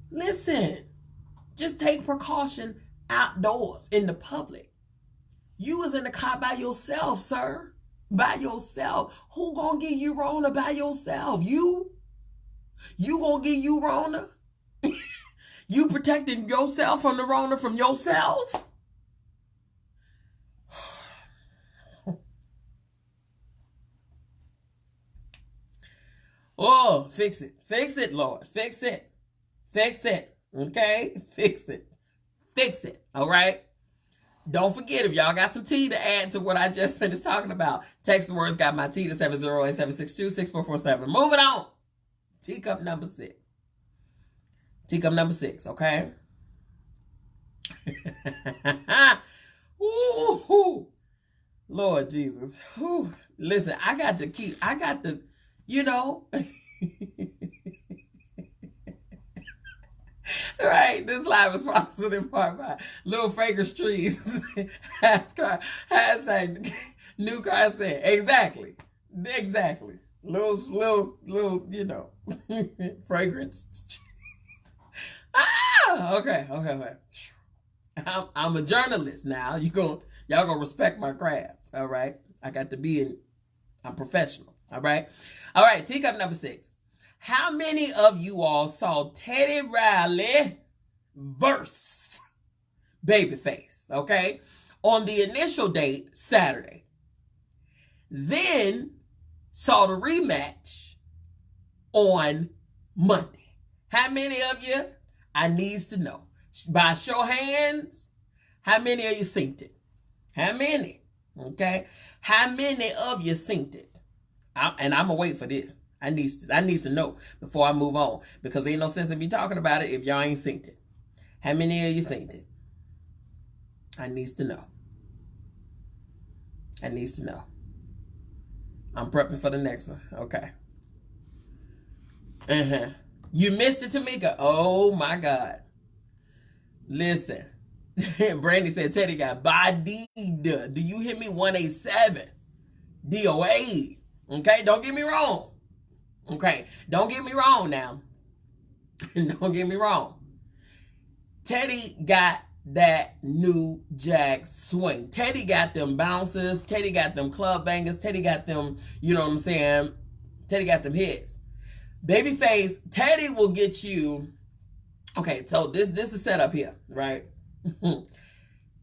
Listen. Just take precaution outdoors in the public. You was in the car by yourself, sir. By yourself. Who gonna give you Rona by yourself? You? You gonna give you Rona? You protecting yourself from the Rona from yourself? Oh, fix it. Fix it, Lord. Fix it. Fix it. Okay? Fix it. Fix it. All right? Don't forget, if y'all got some tea to add to what I just finished talking about, text the words "got my tea" to 708-762-6447. Moving on. Teacup number 6. Teacup number 6, okay? Ooh, Lord Jesus. Ooh. Listen, I got to, you know. Right, this live is sponsored in part by Little Fragrance Trees. Hashtag new car set. Exactly. Little, you know, fragrance. Okay. I'm a journalist now. Y'all gonna respect my craft. All right. I'm professional. All right. Teacup number 6. How many of you all saw Teddy Riley versus Babyface, okay, on the initial date, Saturday? Then saw the rematch on Monday. How many of you? I needs to know. By show of hands, how many of you synced it? How many? Okay. How many of you synced it? And I'm going to wait for this. I need to know before I move on, because ain't no sense in me talking about it if y'all ain't synced it. How many of you synced it? I needs to know. I'm prepping for the next one. Okay. You missed it, Tamika. Oh my God. Listen. Brandy said Teddy got bodied. Do you hear me? 187. DOA. Okay, don't get me wrong. Okay, don't get me wrong now. Don't get me wrong. Teddy got that new Jack swing. Teddy got them bouncers. Teddy got them club bangers. Teddy got them, you know what I'm saying? Teddy got them hits. Babyface, Teddy will get you. Okay, so this is set up here, right?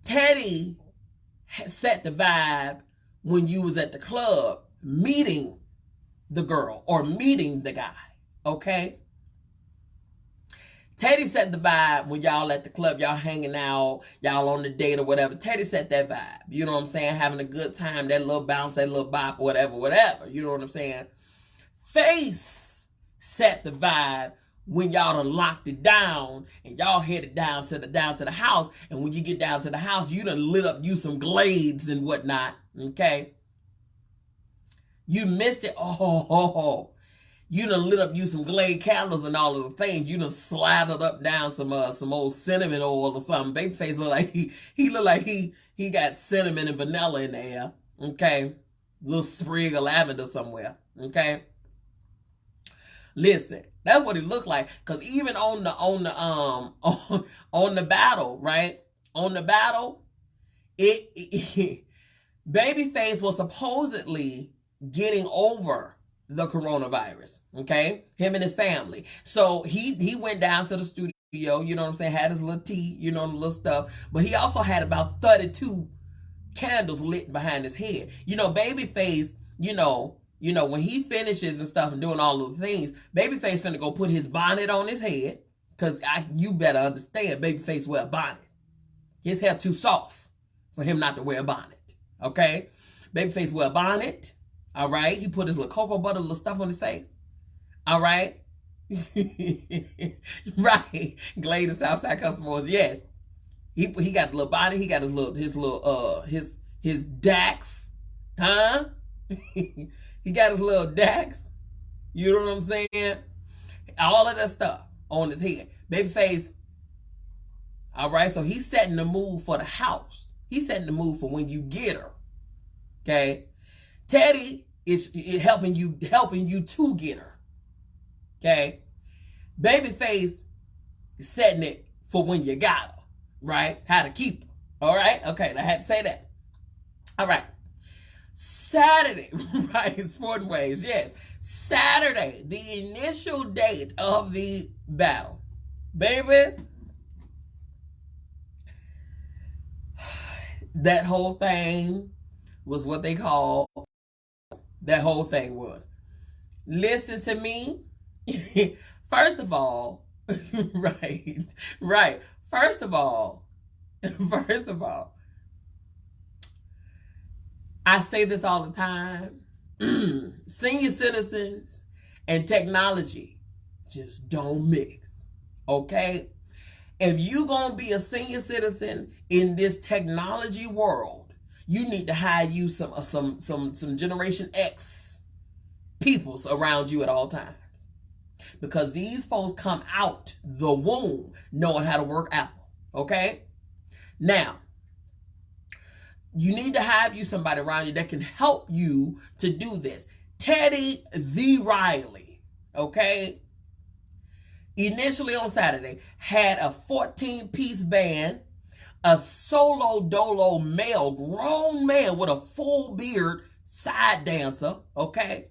Teddy set the vibe when you was at the club meeting the girl or meeting the guy, okay? Teddy set the vibe when y'all at the club, y'all hanging out, y'all on the date or whatever. Teddy set that vibe, you know what I'm saying? Having a good time, that little bounce, that little bop, whatever, you know what I'm saying? Face set the vibe when y'all done locked it down and y'all headed down to the house, and when you get down to the house, you done lit up you some glades and whatnot, okay? You missed it. You done lit up you some Glade candles and all of the things. You done slathered up down some old cinnamon oil or something. Babyface look like he look like he got cinnamon and vanilla in the air. Okay, little sprig of lavender somewhere. Okay, listen, that's what it looked like. Cause even on the battle, right? On the battle, it Babyface was supposedly getting over the coronavirus, okay? Him and his family. So he went down to the studio, you know what I'm saying, had his little tea, you know, the little stuff, but he also had about 32 candles lit behind his head. You know, Babyface, you know, when he finishes and stuff and doing all of the things, Babyface finna go put his bonnet on his head, because you better understand, Babyface wear a bonnet. His hair too soft for him not to wear a bonnet, okay? Babyface wear a bonnet. All right, he put his little cocoa butter, little stuff on his face. All right, right. Glade and Southside customers, yes. He got the little body. He got his Dax, huh? He got his little Dax. You know what I'm saying? All of that stuff on his head. Babyface. All right, so he's setting the mood for the house. He's setting the mood for when you get her. Okay. Teddy is helping you to get her. Okay? Babyface is setting it for when you got her. Right? How to keep her. All right? Okay, I had to say that. All right. Saturday, right? Sporting Waves, yes. Saturday, the initial date of the battle. Baby, that whole thing was what they call, that whole thing was. Listen to me. First of all, right. First of all, I say this all the time. Senior citizens and technology just don't mix. Okay? If you gonna be a senior citizen in this technology world, you need to hire you some Generation X peoples around you at all times. Because these folks come out the womb knowing how to work Apple. Okay? Now, you need to have you somebody around you that can help you to do this. Teddy V. Riley, okay, initially on Saturday had a 14-piece band, a solo dolo male, grown man with a full beard, side dancer, okay.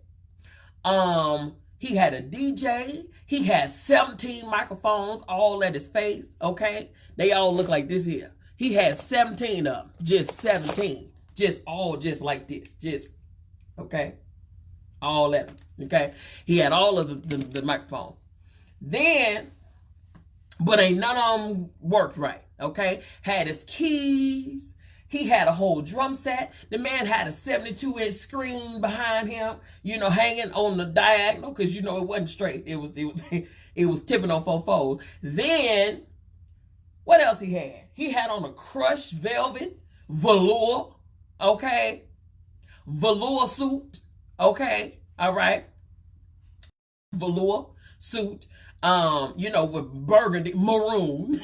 He had a DJ. He had 17 microphones all at his face, okay. They all look like this here. He had 17 of them, just 17, just like this, just, okay, all at them, okay. He had all of the microphones. Then, but ain't none of them worked right, okay. Had his keys. He had a whole drum set. The man had a 72-inch screen behind him, you know, hanging on the diagonal, because, you know, it wasn't straight. It was tipping on 4 folds. Then, what else he had? He had on a crushed velvet velour, okay? Velour suit, okay? All right? Velour suit, you know, with burgundy, maroon,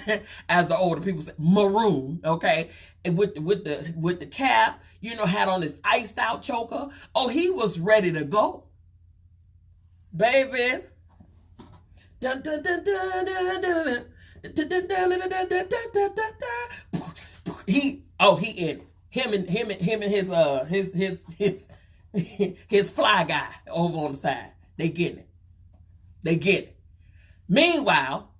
as the older people say, maroon, okay? And with the cap, you know, had on his iced out choker. Oh, he was ready to go. Baby. Dun, dun, dun, dun, dun, dun, dun. He in him and his fly guy over on the side. They getting it. Meanwhile,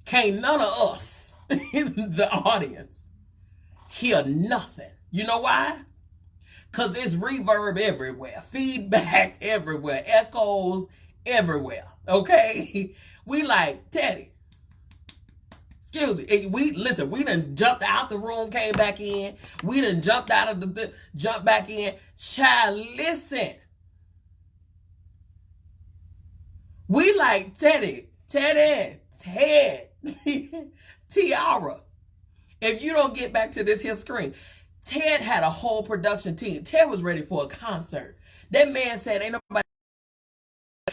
can't none of us in the audience hear nothing. You know why? Because it's reverb everywhere, feedback everywhere, echoes everywhere. Okay? We like, Teddy, excuse me. We done jumped out the room, came back in. We done jumped out of jumped back in. Child, listen. We like Ted, Tiara. If you don't get back to this here screen, Ted had a whole production team. Ted was ready for a concert. That man said, ain't nobody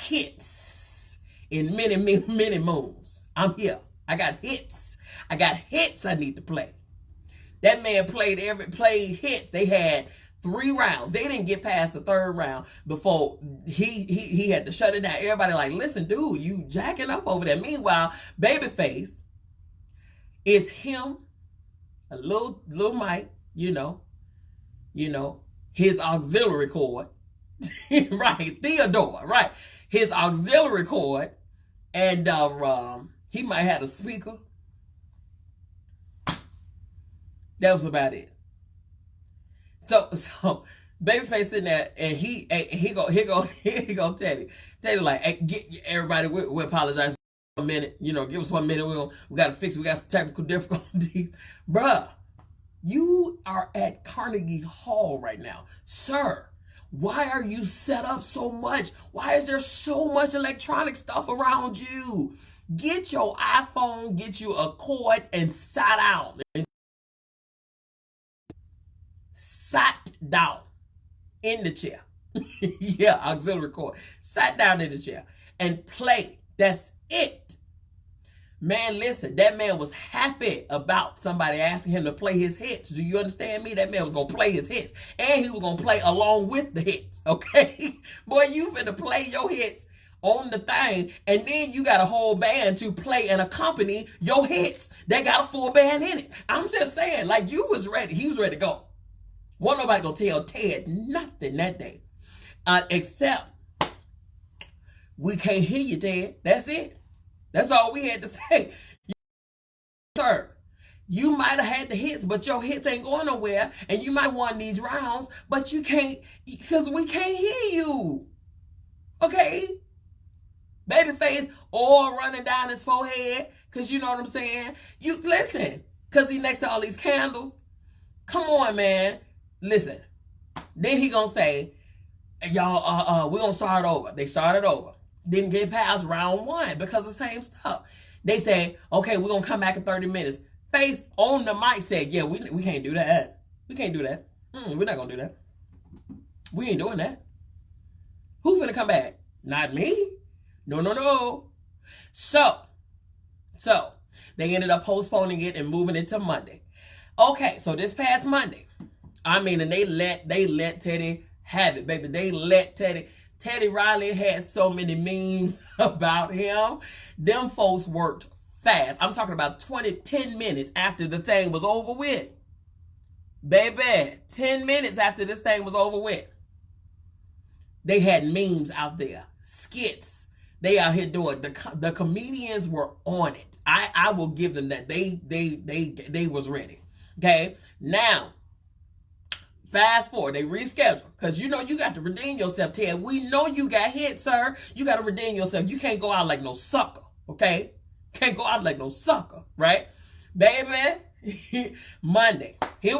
hits in many moons. I'm here. I got hits. I need to play. That man played hits. They had 3 rounds. They didn't get past the 3rd round before he had to shut it down. Everybody like, listen, dude, you jacking up over there. Meanwhile, Babyface is him, a little mic, you know, his auxiliary cord, right? Theodore, right? His auxiliary cord, and he might have a speaker. That was about it. So Babyface sitting there, and he go Teddy like, hey, get everybody. We apologize for a minute. You know, give us 1 minute. We got to fix it. We got some technical difficulties, bruh. You are at Carnegie Hall right now, sir. Why are you set up so much? Why is there so much electronic stuff around you? Get your iPhone, get you a cord, and sat down in the chair. Yeah, auxiliary cord. Sat down in the chair and play. That's it. Man, listen, that man was happy about somebody asking him to play his hits. Do you understand me? That man was going to play his hits. And he was going to play along with the hits, okay? Boy, you finna play your hits on the thing, and then you got a whole band to play and accompany your hits. They got a full band in it. I'm just saying, like, you was ready. He was ready to go. Wasn't nobody going to tell Ted nothing that day. Except, we can't hear you, Ted. That's it. That's all we had to say. Sir, You might have had the hits, but your hits ain't going nowhere. And you might have won these rounds, but you can't, because we can't hear you. Okay? Babyface oil running down his forehead, because you know what I'm saying? You listen, because he next to all these candles. Come on, man. Listen. Then he gonna say, y'all, we're gonna start over. They started over. Didn't get past round 1 because of the same stuff. They say, okay, we're gonna come back in 30 minutes. Face on the mic said, yeah, we can't do that. We can't do that. We're not gonna do that. We ain't doing that. Who finna come back? Not me. No. So they ended up postponing it and moving it to Monday. Okay, so this past Monday, I mean, and they let Teddy have it, baby. They let Teddy Riley had so many memes about him. Them folks worked fast. I'm talking about 10 minutes after the thing was over with. Baby, 10 minutes after this thing was over with. They had memes out there, skits. They out here doing, the comedians were on it. I will give them that. They was ready. Okay, now, fast forward, they rescheduled. Because you know you got to redeem yourself, Ted. We know you got hit, sir. You got to redeem yourself. You can't go out like no sucker, okay? Can't go out like no sucker, right? Baby, Monday. Here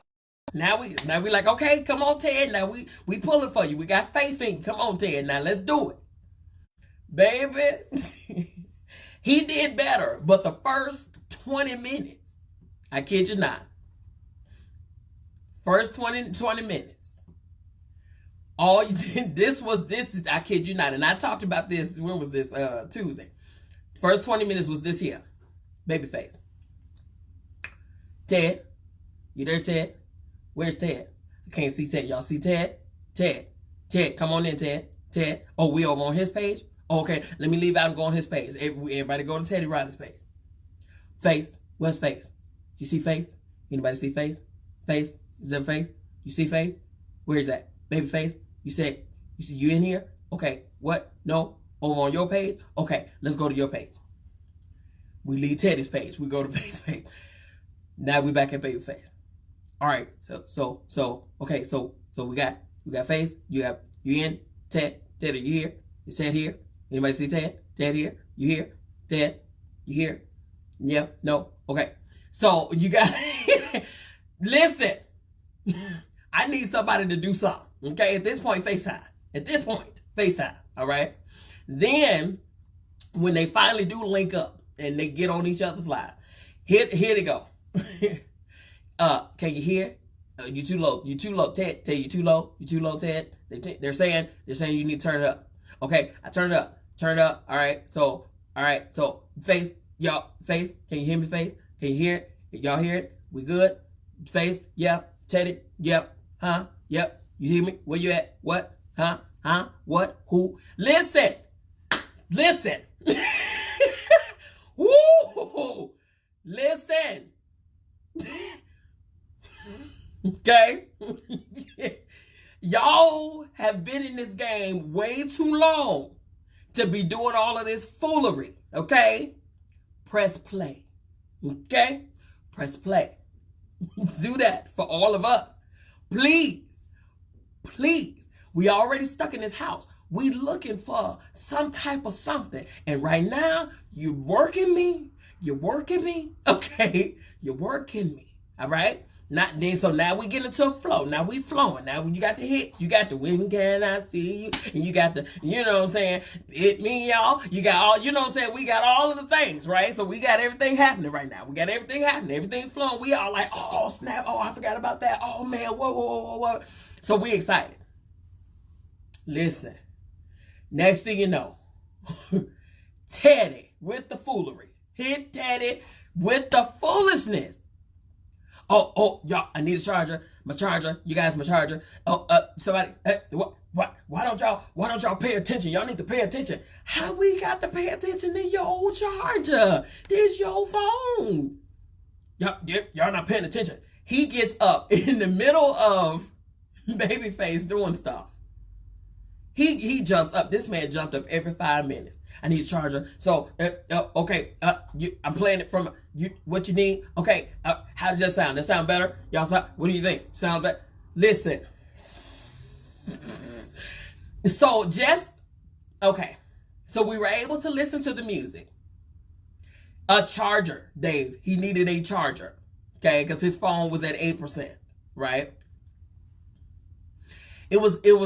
now we like, okay, come on, Ted. Now we pulling for you. We got faith in you. Come on, Ted. Now let's do it. Baby, he did better. But the first 20 minutes, I kid you not, first 20 minutes, all you did, this is, I kid you not, and I talked about this, when was this, Tuesday. First 20 minutes was this here, Babyface. Ted, you there, Ted? Where's Ted? I can't see Ted. Y'all see Ted? Ted, come on in, Ted. Oh, we over on his page? Okay, let me leave out and go on his page. Everybody go to Teddy Riley's page. Face, where's Face? You see Face? Anybody see Face? Face? Is there Face? You see Face? Where's that? Babyface? You in here? Okay, what? No? Over on your page? Okay, let's go to your page. We leave Teddy's page. We go to Face's page. Now we back at Babyface. All right, okay, so we got Face. You in? Ted, are you here? Is Ted here? Anybody see Ted? Ted here? You here? Ted, you here? Yeah, no, okay. So you got, listen, I need somebody to do something, okay? At this point, FaceTime, all right? Then, when they finally do link up and they get on each other's live, here they go. Can you hear? You too low, Ted, you too low, Ted. They're saying you need to turn it up. Okay, I turn it up, all right, so, Face, can you hear me, Face? Can you hear it? Y'all hear it? We good? Face, yeah. Teddy, yep. Huh? Yep. You hear me? Where you at? What? Huh? What? Who? Listen. Woo! Listen. Okay? Y'all have been in this game way too long to be doing all of this foolery, okay? Press play, okay? Press play. Do that for all of us. Please. We already stuck in this house. We looking for some type of something. And right now, you're working me, okay? You're working me, all right? So now we get into a flow. Now we flowing. Now you got the hits. You got the when can I see you? And you got the, you know what I'm saying? Hit me, y'all. You got all, you know what I'm saying? We got all of the things, right? So we got everything happening right now. We got everything happening. Everything flowing. We all like, oh, snap. Oh, I forgot about that. Oh, man. Whoa. So we excited. Listen. Next thing you know, Teddy with the foolery. Hit Teddy with the foolishness. Oh, y'all, I need a charger. My charger. You guys, my charger. Oh, somebody, why don't y'all pay attention? Y'all need to pay attention. How we got to pay attention to your charger? This your phone. Y'all not paying attention. He gets up in the middle of Babyface doing stuff. He jumps up. This man jumped up every 5 minutes. I need a charger. So, okay, I'm playing it from you. What you need? Okay, how does that sound? That sound better? Y'all, what do you think? Sound better? Listen. So okay. So we were able to listen to the music. A charger, Dave. He needed a charger. Okay, because his phone was at 8%, right? It was it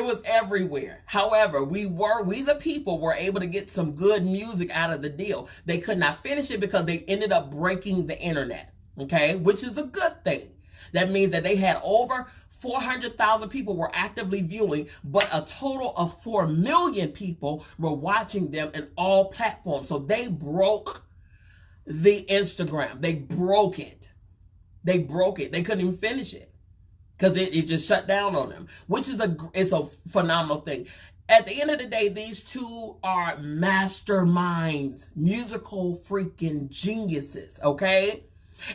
was everywhere. However, we the people were able to get some good music out of the deal. They could not finish it because they ended up breaking the internet, okay? Which is a good thing. That means that they had over 400,000 people were actively viewing, but a total of 4 million people were watching them in all platforms. So they broke the Instagram. They broke it. They broke it. They couldn't even finish it because it just shut down on them, which is it's a phenomenal thing. At the end of the day, these two are masterminds, musical freaking geniuses, okay?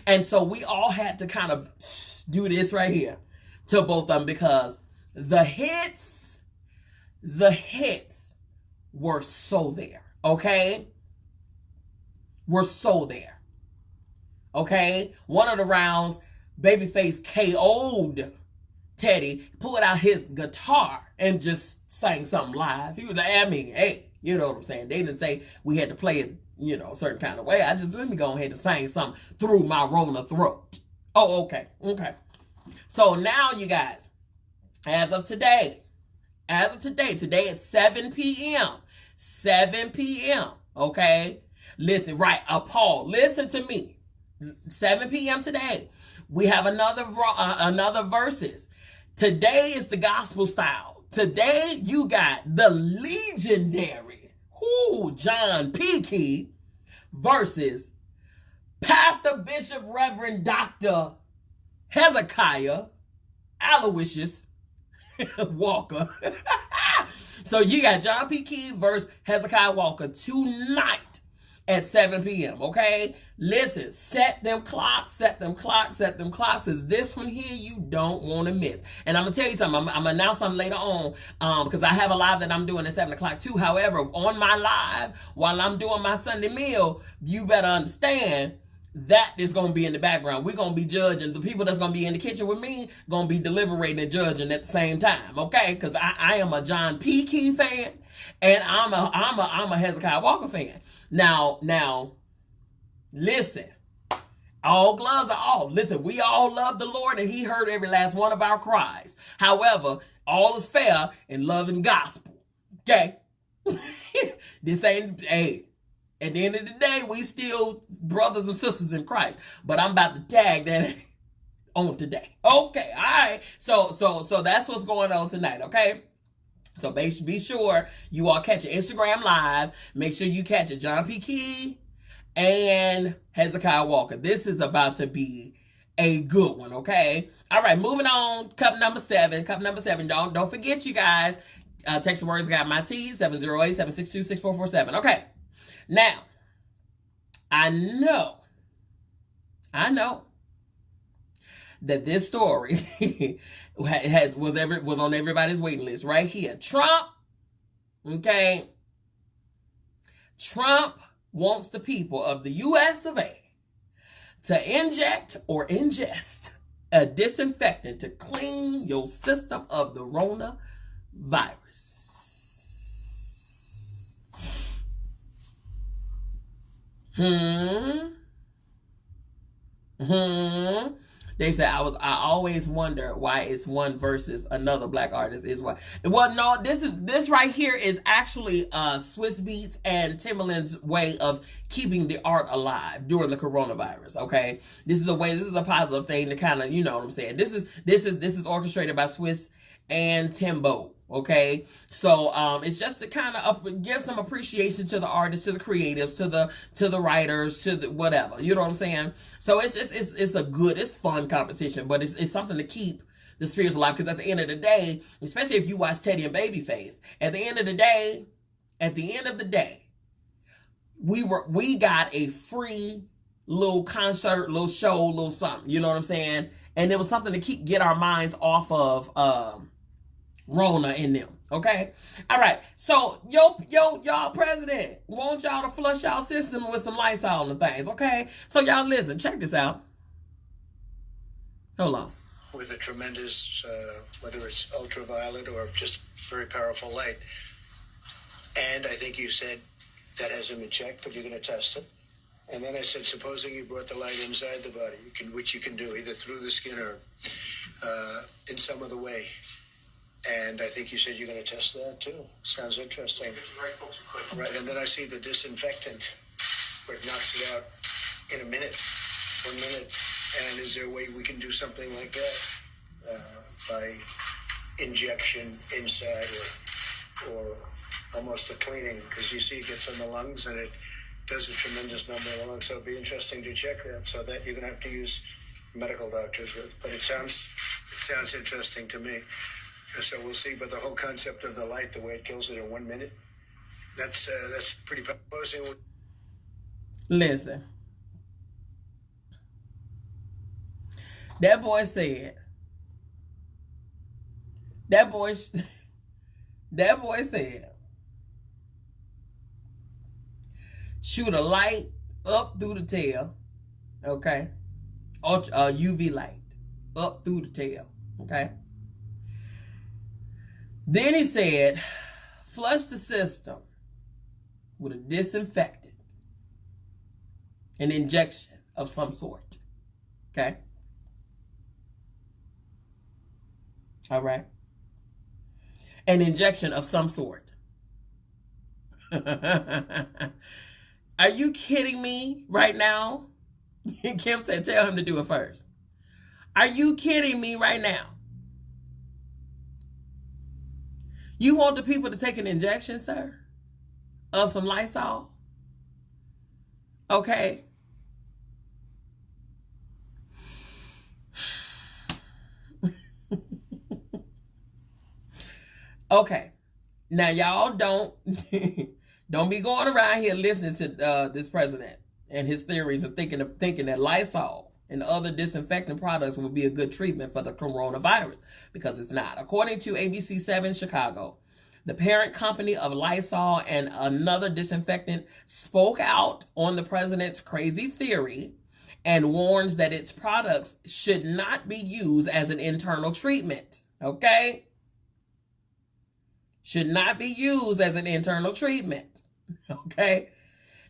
And so we all had to kind of do this right here to both of them because the hits were so there, okay? Were so there, okay? One of the rounds, Babyface KO'd Teddy, pulled out his guitar and just sang something live. He was like, I mean, hey, you know what I'm saying? They didn't say we had to play it, you know, a certain kind of way. I just, let me go ahead and sing something through my Rona throat. Oh, okay. So now, you guys, as of today at 7 p.m., 7 p.m., okay? Listen, right, Paul, listen to me. 7 p.m. today, we have another verses. Today is the gospel style. Today, you got the legendary John P. versus Pastor Bishop Reverend Dr. Hezekiah Aloysius Walker. So you got John P. Key versus Hezekiah Walker tonight at 7 p.m., okay? Listen, set them clocks. Is this one here you don't want to miss. And I'm going to tell you something. I'm going to announce something later on because I have a live that I'm doing at 7 o'clock too. However, on my live, while I'm doing my Sunday meal, you better understand that is going to be in the background. We're going to be judging. The people that's going to be in the kitchen with me going to be deliberating and judging at the same time, okay? Because I am a John P. Key fan and I'm a Hezekiah Walker fan. Now, listen, all gloves are off. Listen, we all love the Lord and he heard every last one of our cries. However, all is fair in love and gospel, okay? This ain't, hey, at the end of the day, we still brothers and sisters in Christ. But I'm about to tag that on today. Okay, all right. So that's what's going on tonight, okay? So be sure you all catch it. Instagram Live. Make sure you catch it. John P. Key and Hezekiah Walker. This is about to be a good one, okay? All right, moving on. Cup number 7. Don't forget, you guys. Text the words got my tea, 708-762-6447. Okay. Now, I know that this story was on everybody's waiting list right here. Trump, okay? Trump wants the people of the U.S. of A. to inject or ingest a disinfectant to clean your system of the Rona virus. They said I always wonder why it's one versus another black artist is what. Well, no, this right here is actually Swiss Beats and Timbaland's way of keeping the art alive during the coronavirus. Okay, this is a positive thing to kind of, you know what I'm saying. This is orchestrated by Swiss and Timbo. Okay, so it's just to kind of give some appreciation to the artists, to the creatives, to the writers, to the whatever, you know what I'm saying. So it's fun competition, but it's something to keep the spirits alive, because at the end of the day, especially if you watch Teddy and Babyface, at the end of the day, we got a free little concert, little show, little something, you know what I'm saying, and it was something to get our minds off of Rona in them. Okay? All right. So, y'all president want y'all to flush y'all system with some Lysol and things, okay? So, y'all listen. Check this out. Hold on. With a tremendous, whether it's ultraviolet or just very powerful light. And I think you said that hasn't been checked, but you're going to test it. And then I said, supposing you brought the light inside the body, which you can do either through the skin or in some other way. And I think you said you're going to test that too. Sounds interesting. Right, and then I see the disinfectant where it knocks it out in a minute, 1 minute. And is there a way we can do something like that by injection inside or almost a cleaning? Because you see it gets in the lungs and it does a tremendous number of the lungs. So it'd be interesting to check that. So that you're going to have to use medical doctors with. But it sounds interesting to me. So we'll see. But the whole concept of the light, the way it kills it in 1 minute, that's pretty promising. Listen. That boy said, shoot a light up through the tail, okay? UV light up through the tail, okay? Then he said, flush the system with a disinfectant, an injection of some sort, okay? All right. An injection of some sort. Are you kidding me right now? Kim said, tell him to do it first. Are you kidding me right now? You want the people to take an injection, sir, of some Lysol? Okay. Okay, now y'all don't be going around here listening to this president and his theories of thinking that Lysol and other disinfectant products will be a good treatment for the coronavirus, because it's not. According to ABC7 Chicago, the parent company of Lysol and another disinfectant spoke out on the president's crazy theory and warns that its products should not be used as an internal treatment. Okay? Should not be used as an internal treatment, okay?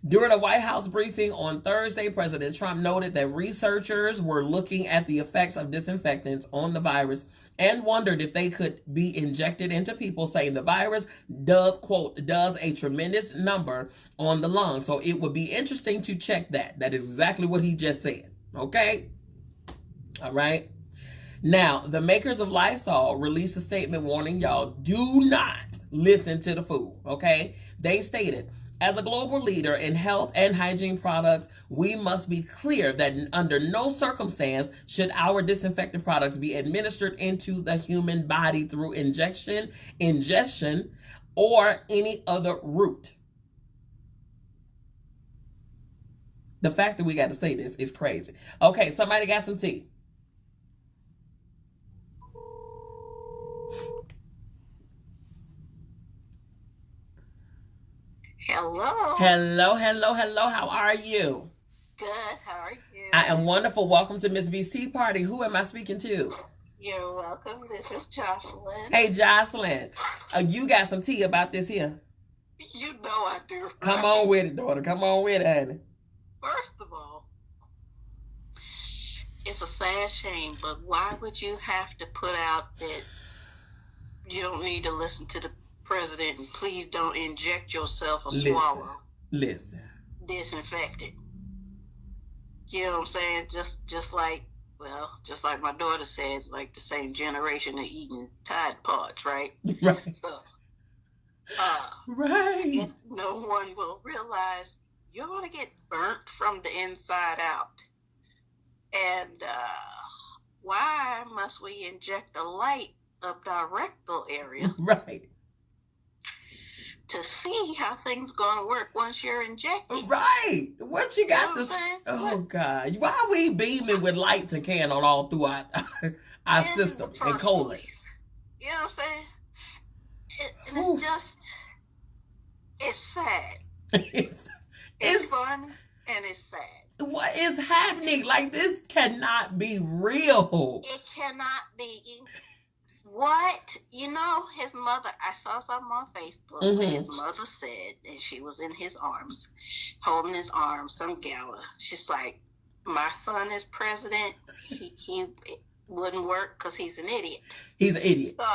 During a White House briefing on Thursday, President Trump noted that researchers were looking at the effects of disinfectants on the virus and wondered if they could be injected into people, saying the virus does, quote, does a tremendous number on the lungs. So it would be interesting to check that. That is exactly what he just said, okay? All right. Now, the makers of Lysol released a statement warning y'all, do not listen to the fool, okay? They stated, as a global leader in health and hygiene products, we must be clear that under no circumstance should our disinfectant products be administered into the human body through ingestion, or any other route. The fact that we got to say this is crazy. Okay, somebody got some tea. Hello. Hello. How are you? Good. How are you? I am wonderful. Welcome to MzBee's Tea Party. Who am I speaking to? You're welcome. This is Jocelyn. Hey, Jocelyn. You got some tea about this here? You know I do. Right? Come on with it, daughter. Come on with it, honey. First of all, it's a sad shame, but why would you have to put out that you don't need to listen to the president and please don't inject yourself or swallow disinfectant? You know what I'm saying? Just like my daughter said, like the same generation of eating Tide Pods, right? Right. So, right. I guess no one will realize you're going to get burnt from the inside out. And why must we inject a light up the rectal area? Right. To see how things gonna work once you're injected. Right. What you got to say? Oh, God. Why are we beaming with lights and can on all throughout our system and colon? You know what I'm saying? it's just, it's sad. It's fun and it's sad. What is happening? Like, this cannot be real. It cannot be. What? You know, his mother, I saw something on Facebook where his mother said, and she was in his arms, holding his arm, some gala. She's like, my son is president. He wouldn't work because he's an idiot. He's an idiot. So,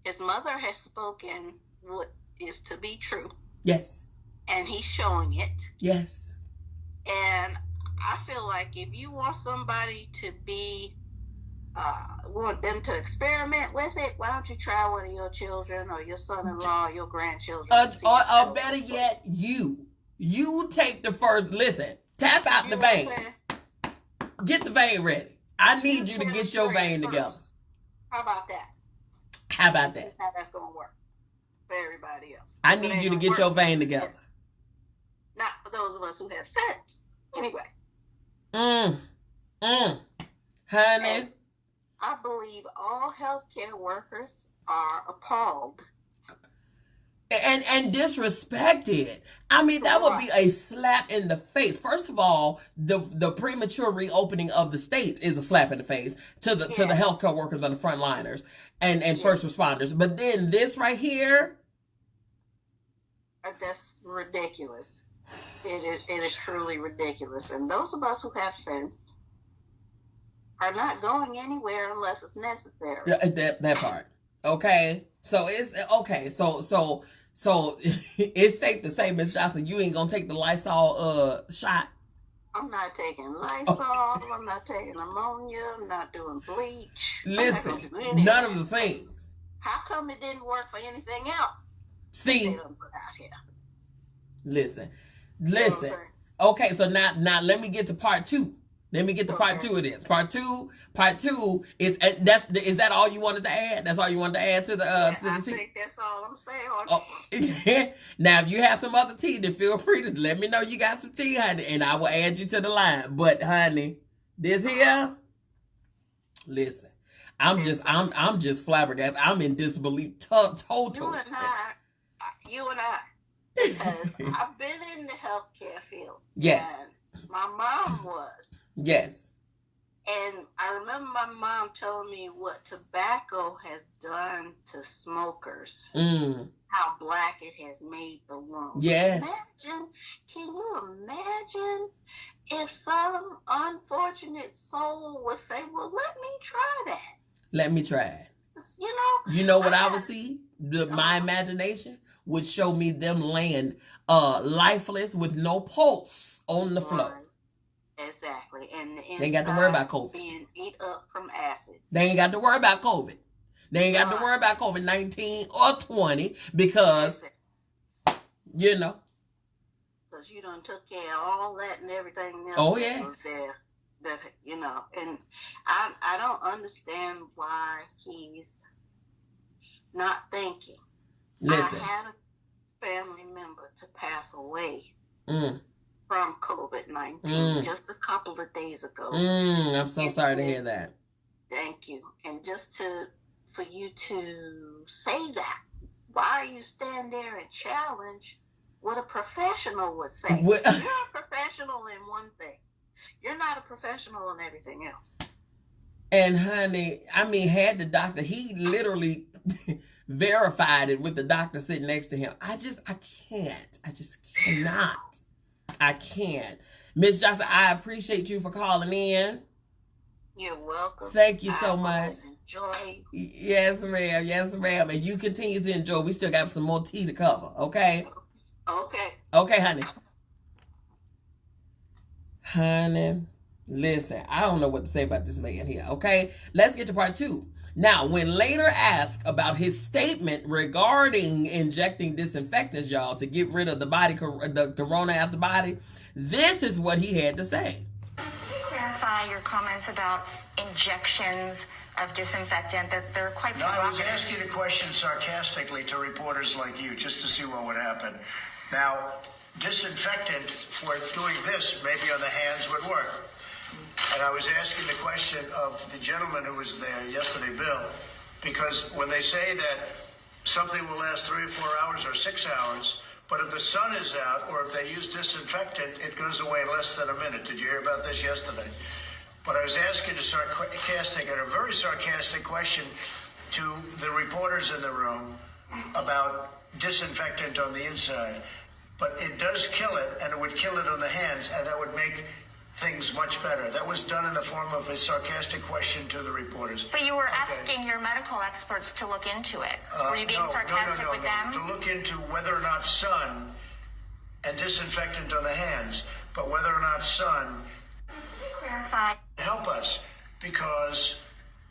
his mother has spoken what is to be true. Yes. And he's showing it. Yes. And I feel like if you want somebody to be, want them to experiment with it, why don't you try one of your children or your son-in-law or your grandchildren? Or better yet, you take the first, listen, tap out the vein. Get the vein ready. I need you to get your vein together. How about that? How about that? How that's going to work for everybody else. I need you to get your vein together. Not for those of us who have sex. Anyway. Honey. And I believe all healthcare workers are appalled. And disrespected. I mean, that would be a slap in the face. First of all, the premature reopening of the states is a slap in the face to the healthcare workers and the frontliners and first responders. But then this right here, that's ridiculous. It is truly ridiculous. And those of us who have sense are not going anywhere unless it's necessary. That part. Okay. So it's okay. So it's safe to say, Miss Johnson, you ain't gonna take the Lysol shot. I'm not taking Lysol. I'm not taking ammonia. I'm not doing bleach. Listen, none of the things. How come it didn't work for anything else? See, they don't put out here. Listen. Okay, so now let me get to part two. Let me get to part two of this. Part two is that all you wanted to add? That's all you wanted to add to the I think that's all I'm saying. Oh. Now, if you have some other tea, then feel free to let me know you got some tea, honey, and I will add you to the line. But honey, this here, listen, I'm just flabbergasted. I'm in disbelief total. You and I, because I've been in the healthcare field. Yes. And my mom was. Yes. And I remember my mom telling me what tobacco has done to smokers. How black it has made the lungs. Yes. Can you imagine if some unfortunate soul would say, well, let me try that. Let me try it. You know what I would see? My imagination would show me them laying lifeless with no pulse on the floor. Exactly. And they ain't got to worry about COVID. Being ate up from acid. They ain't got to worry about COVID. They ain't got to worry about COVID-19 or 20 because, you know. Because you done took care of all that and everything else. Oh, yes. That was there. That, you know, and I don't understand why he's not thinking. Listen. I had a family member to pass away from COVID-19 just a couple of days ago. I'm so sorry to hear that. Thank you. And just for you to say that, why you stand there and challenge what a professional would say? You're a professional in one thing. You're not a professional in everything else. And honey, I mean, had the doctor, he literally verified it with the doctor sitting next to him. I can't. I just cannot. I can't. Miss Johnson, I appreciate you for calling in. You're welcome. Thank you so much. Enjoy. Yes, ma'am. Yes, ma'am. And you continue to enjoy. We still got some more tea to cover, okay? Okay. Okay, honey. Honey, listen, I don't know what to say about this man here, okay? Let's get to part two. Now, when later asked about his statement regarding injecting disinfectants, y'all, to get rid of the corona out the body, this is what he had to say. Clarify your comments about injections of disinfectant. They're quite provocative. No, I was asking a question sarcastically to reporters like you, just to see what would happen. Now, disinfectant for doing this, maybe on the hands, would work. And I was asking the question of the gentleman who was there yesterday, Bill, because when they say that something will last 3 or 4 hours or 6 hours. But if the sun is out or if they use disinfectant, it goes away in less than a minute. Did you hear about this yesterday? But I was asking a very sarcastic question to the reporters in the room about disinfectant on the inside. But it does kill it, and it would kill it on the hands, and that would make things much better. That was done in the form of a sarcastic question to the reporters. But you were asking your medical experts to look into it. Were you being sarcastic with them? To look into whether or not sun and disinfectant on the hands, but whether or not sun Clarify. help us, because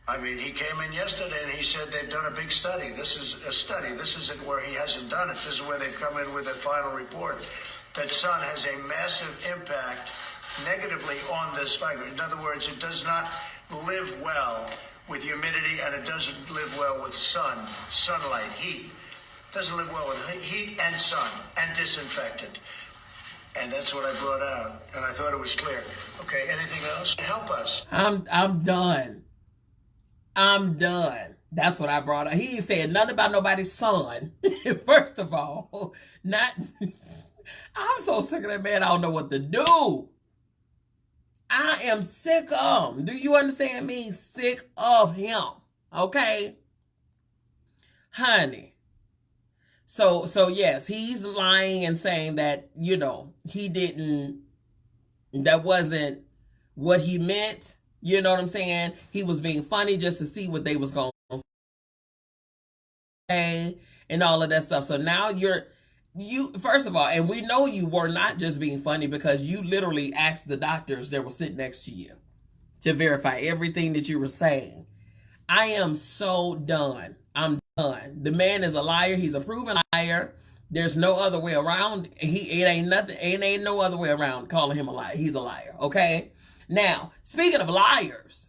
I mean, he came in yesterday and he said they've done a big study. This is a study. This isn't where he hasn't done it. This is where they've come in with a final report that sun has a massive impact negatively on this virus. In other words, it does not live well with humidity, and it doesn't live well with sunlight, heat. It doesn't live well with heat and sun and disinfectant. And that's what I brought out, and I thought it was clear. Okay, anything else? Help us. I'm done. I'm done. That's what I brought up. He ain't saying nothing about nobody's son. First of all, not. I'm so sick of that man. I don't know what to do. I am sick of him. Do you understand me? Sick of him. Okay, honey. So yes, he's lying and saying that, you know, he didn't. That wasn't what he meant. You know what I'm saying? He was being funny just to see what they was going to say and all of that stuff. So now you first of all, and we know you were not just being funny, because you literally asked the doctors that were sitting next to you to verify everything that you were saying. I am so done. I'm done. The man is a liar. He's a proven liar. There's no other way around. It ain't no other way around calling him a liar. He's a liar. Okay. Now, speaking of liars,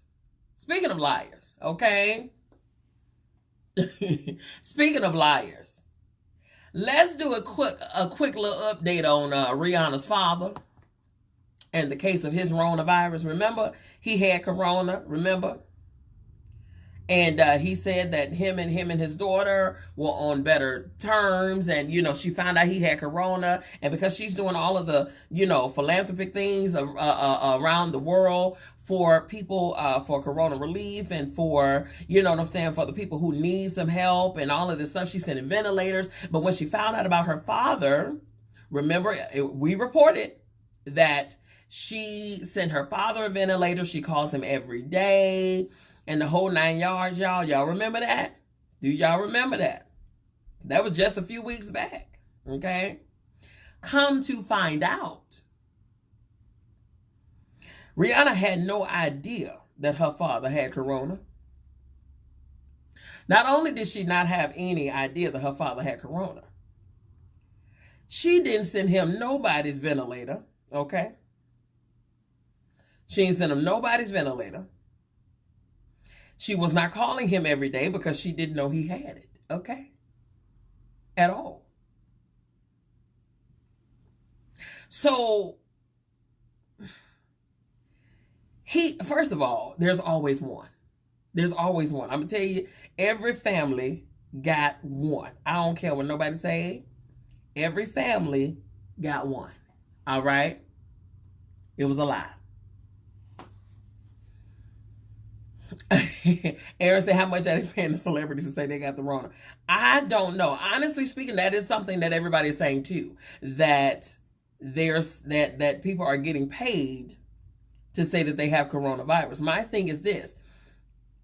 okay? Speaking of liars, let's do a quick little update on Rihanna's father and the case of his coronavirus. Remember, he had corona, remember? And he said that him and his daughter were on better terms. And, you know, she found out he had corona. And because she's doing all of the, you know, philanthropic things around the world for people, for corona relief and for, you know what I'm saying, for the people who need some help and all of this stuff, she's sending ventilators. But when she found out about her father, remember, we reported that she sent her father a ventilator. She calls him every day. And the whole 9 yards, y'all. Y'all remember that? Do y'all remember that? That was just a few weeks back. Okay? Come to find out, Rihanna had no idea that her father had corona. Not only did she not have any idea that her father had corona, she didn't send him nobody's ventilator. Okay? She didn't send him nobody's ventilator. She was not calling him every day because she didn't know he had it, okay? At all. So, first of all, there's always one. There's always one. I'm going to tell you, every family got one. I don't care what nobody say. Every family got one, all right? It was a lie. Aaron said, how much are they paying the celebrities to say they got the Rona? I don't know. Honestly speaking, that is something that everybody is saying too. That that people are getting paid to say that they have coronavirus. My thing is this.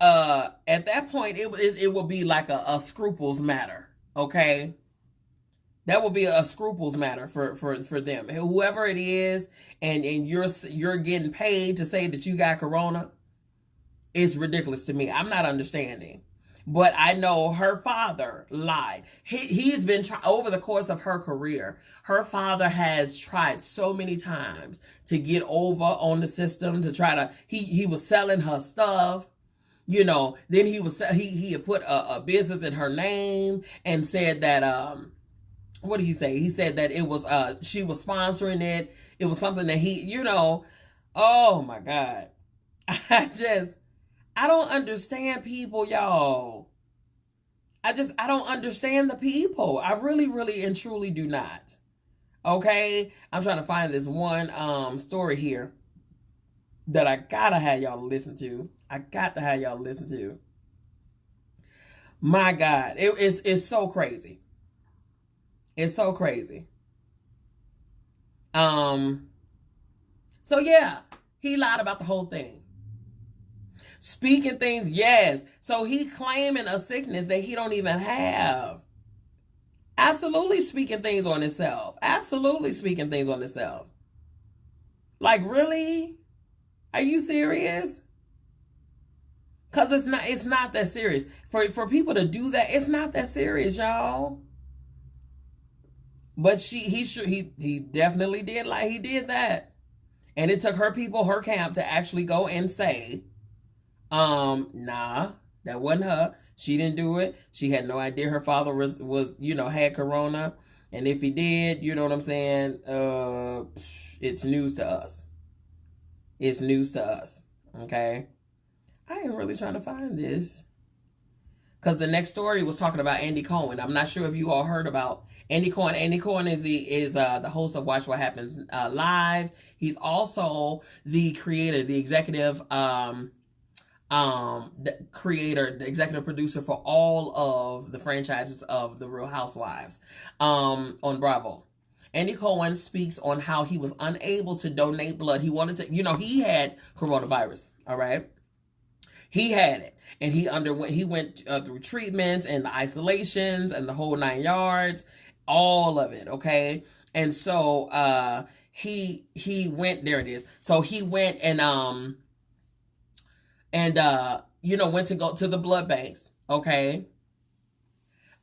At that point, it will be like a scruples matter. Okay? That will be a scruples matter for them. Whoever it is, and you're getting paid to say that you got corona. It's ridiculous to me. I'm not understanding. But I know her father lied. He's been over the course of her career. Her father has tried so many times to get over on the system, to try to, he was selling her stuff. You know, then he had put a business in her name and said that, what did he say? He said that it was, she was sponsoring it. It was something that he, you know, oh my God. I don't understand people, y'all. I don't understand the people. I really, really and truly do not. Okay? I'm trying to find this one story here that I gotta have y'all listen to. My God. It's so crazy. It's so crazy. So yeah, he lied about the whole thing. Speaking things, yes. So he claiming a sickness that he don't even have. Absolutely speaking things on himself. Like, really? Are you serious? Cause it's not that serious. For people to do that, it's not that serious, y'all. But he definitely did that. And it took her people, her camp, to actually go and say, nah, that wasn't her. She didn't do it. She had no idea her father was had corona. And if he did, you know what I'm saying? It's news to us. Okay? I ain't really trying to find this. Because the next story was talking about Andy Cohen. I'm not sure if you all heard about Andy Cohen. Andy Cohen is the host of Watch What Happens Live. He's also the creator, the executive the executive producer for all of the franchises of The Real Housewives on Bravo. Andy Cohen speaks on how he was unable to donate blood. He wanted to, he had coronavirus, all right? He had it, and he went through treatments and the isolations and the whole 9 yards, all of it, okay? And so he went, there it is. So he went and went to go to the blood banks, okay?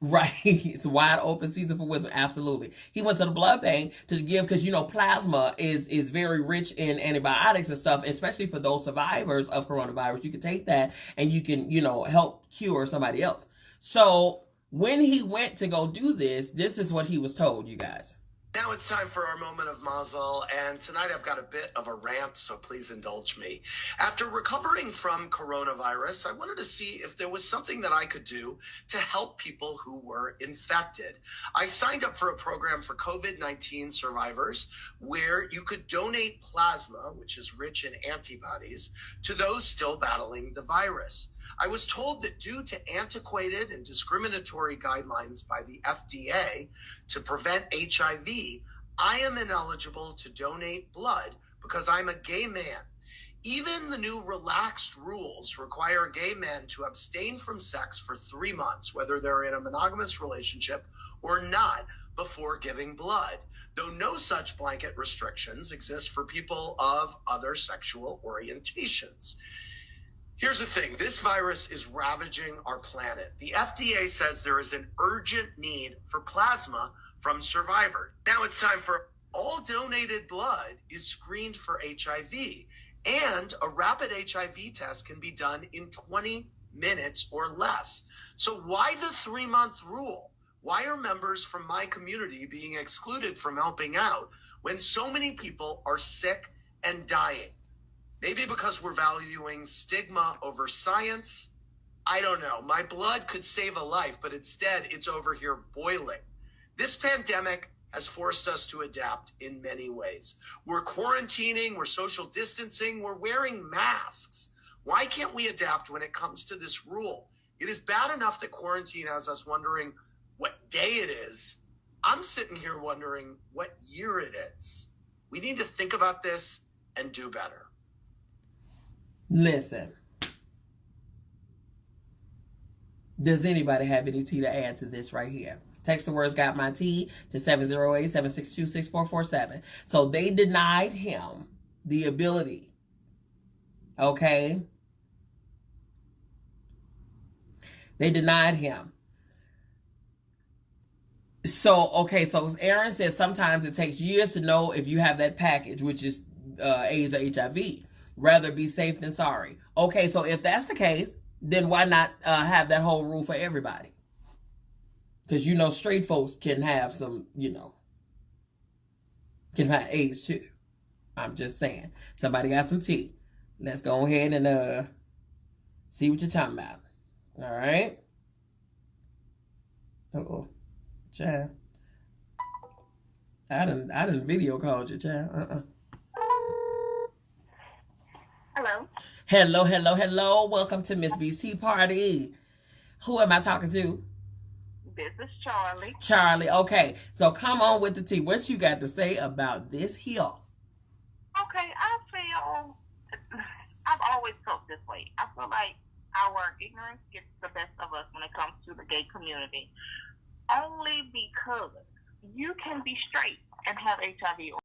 Right. It's a wide open season for wisdom. Absolutely. He went to the blood bank to give, because plasma is very rich in antibiotics and stuff, especially for those survivors of coronavirus. You can take that and you can, help cure somebody else. So when he went to go do this is what he was told, you guys. Now it's time for our moment of mazel, and tonight I've got a bit of a rant, so please indulge me. After recovering from coronavirus, I wanted to see if there was something that I could do to help people who were infected. I signed up for a program for COVID-19 survivors where you could donate plasma, which is rich in antibodies, to those still battling the virus. I was told that due to antiquated and discriminatory guidelines by the FDA to prevent HIV, I am ineligible to donate blood because I'm a gay man. Even the new relaxed rules require gay men to abstain from sex for 3 months, whether they're in a monogamous relationship or not, before giving blood, though no such blanket restrictions exist for people of other sexual orientations. Here's the thing. This virus is ravaging our planet. The FDA says there is an urgent need for plasma from survivors. Now it's time for all donated blood is screened for HIV, and a rapid HIV test can be done in 20 minutes or less. So why the 3-month rule? Why are members from my community being excluded from helping out when so many people are sick and dying? Maybe because we're valuing stigma over science. I don't know. My blood could save a life, but instead it's over here boiling. This pandemic has forced us to adapt in many ways. We're quarantining, we're social distancing, we're wearing masks. Why can't we adapt when it comes to this rule? It is bad enough that quarantine has us wondering what day it is. I'm sitting here wondering what year it is. We need to think about this and do better. Listen, does anybody have any tea to add to this right here? Text the words "got my tea" to 708-762-6447. So they denied him the ability, okay? They denied him. So Aaron says sometimes it takes years to know if you have that package, which is AIDS or HIV. Rather be safe than sorry. Okay, so if that's the case, then why not have that whole rule for everybody? Because, straight folks can have some, can have AIDS too. I'm just saying. Somebody got some tea. Let's go ahead and see what you're talking about. All right? Uh-oh. Child. I done video called you, child. Hello. Hello. Welcome to MzBee's Tea Party. Who am I talking to? This is Charlie. Charlie, okay. So come on with the tea. What you got to say about this here? Okay, I've always felt this way. I feel like our ignorance gets the best of us when it comes to the gay community. Only because you can be straight and have HIV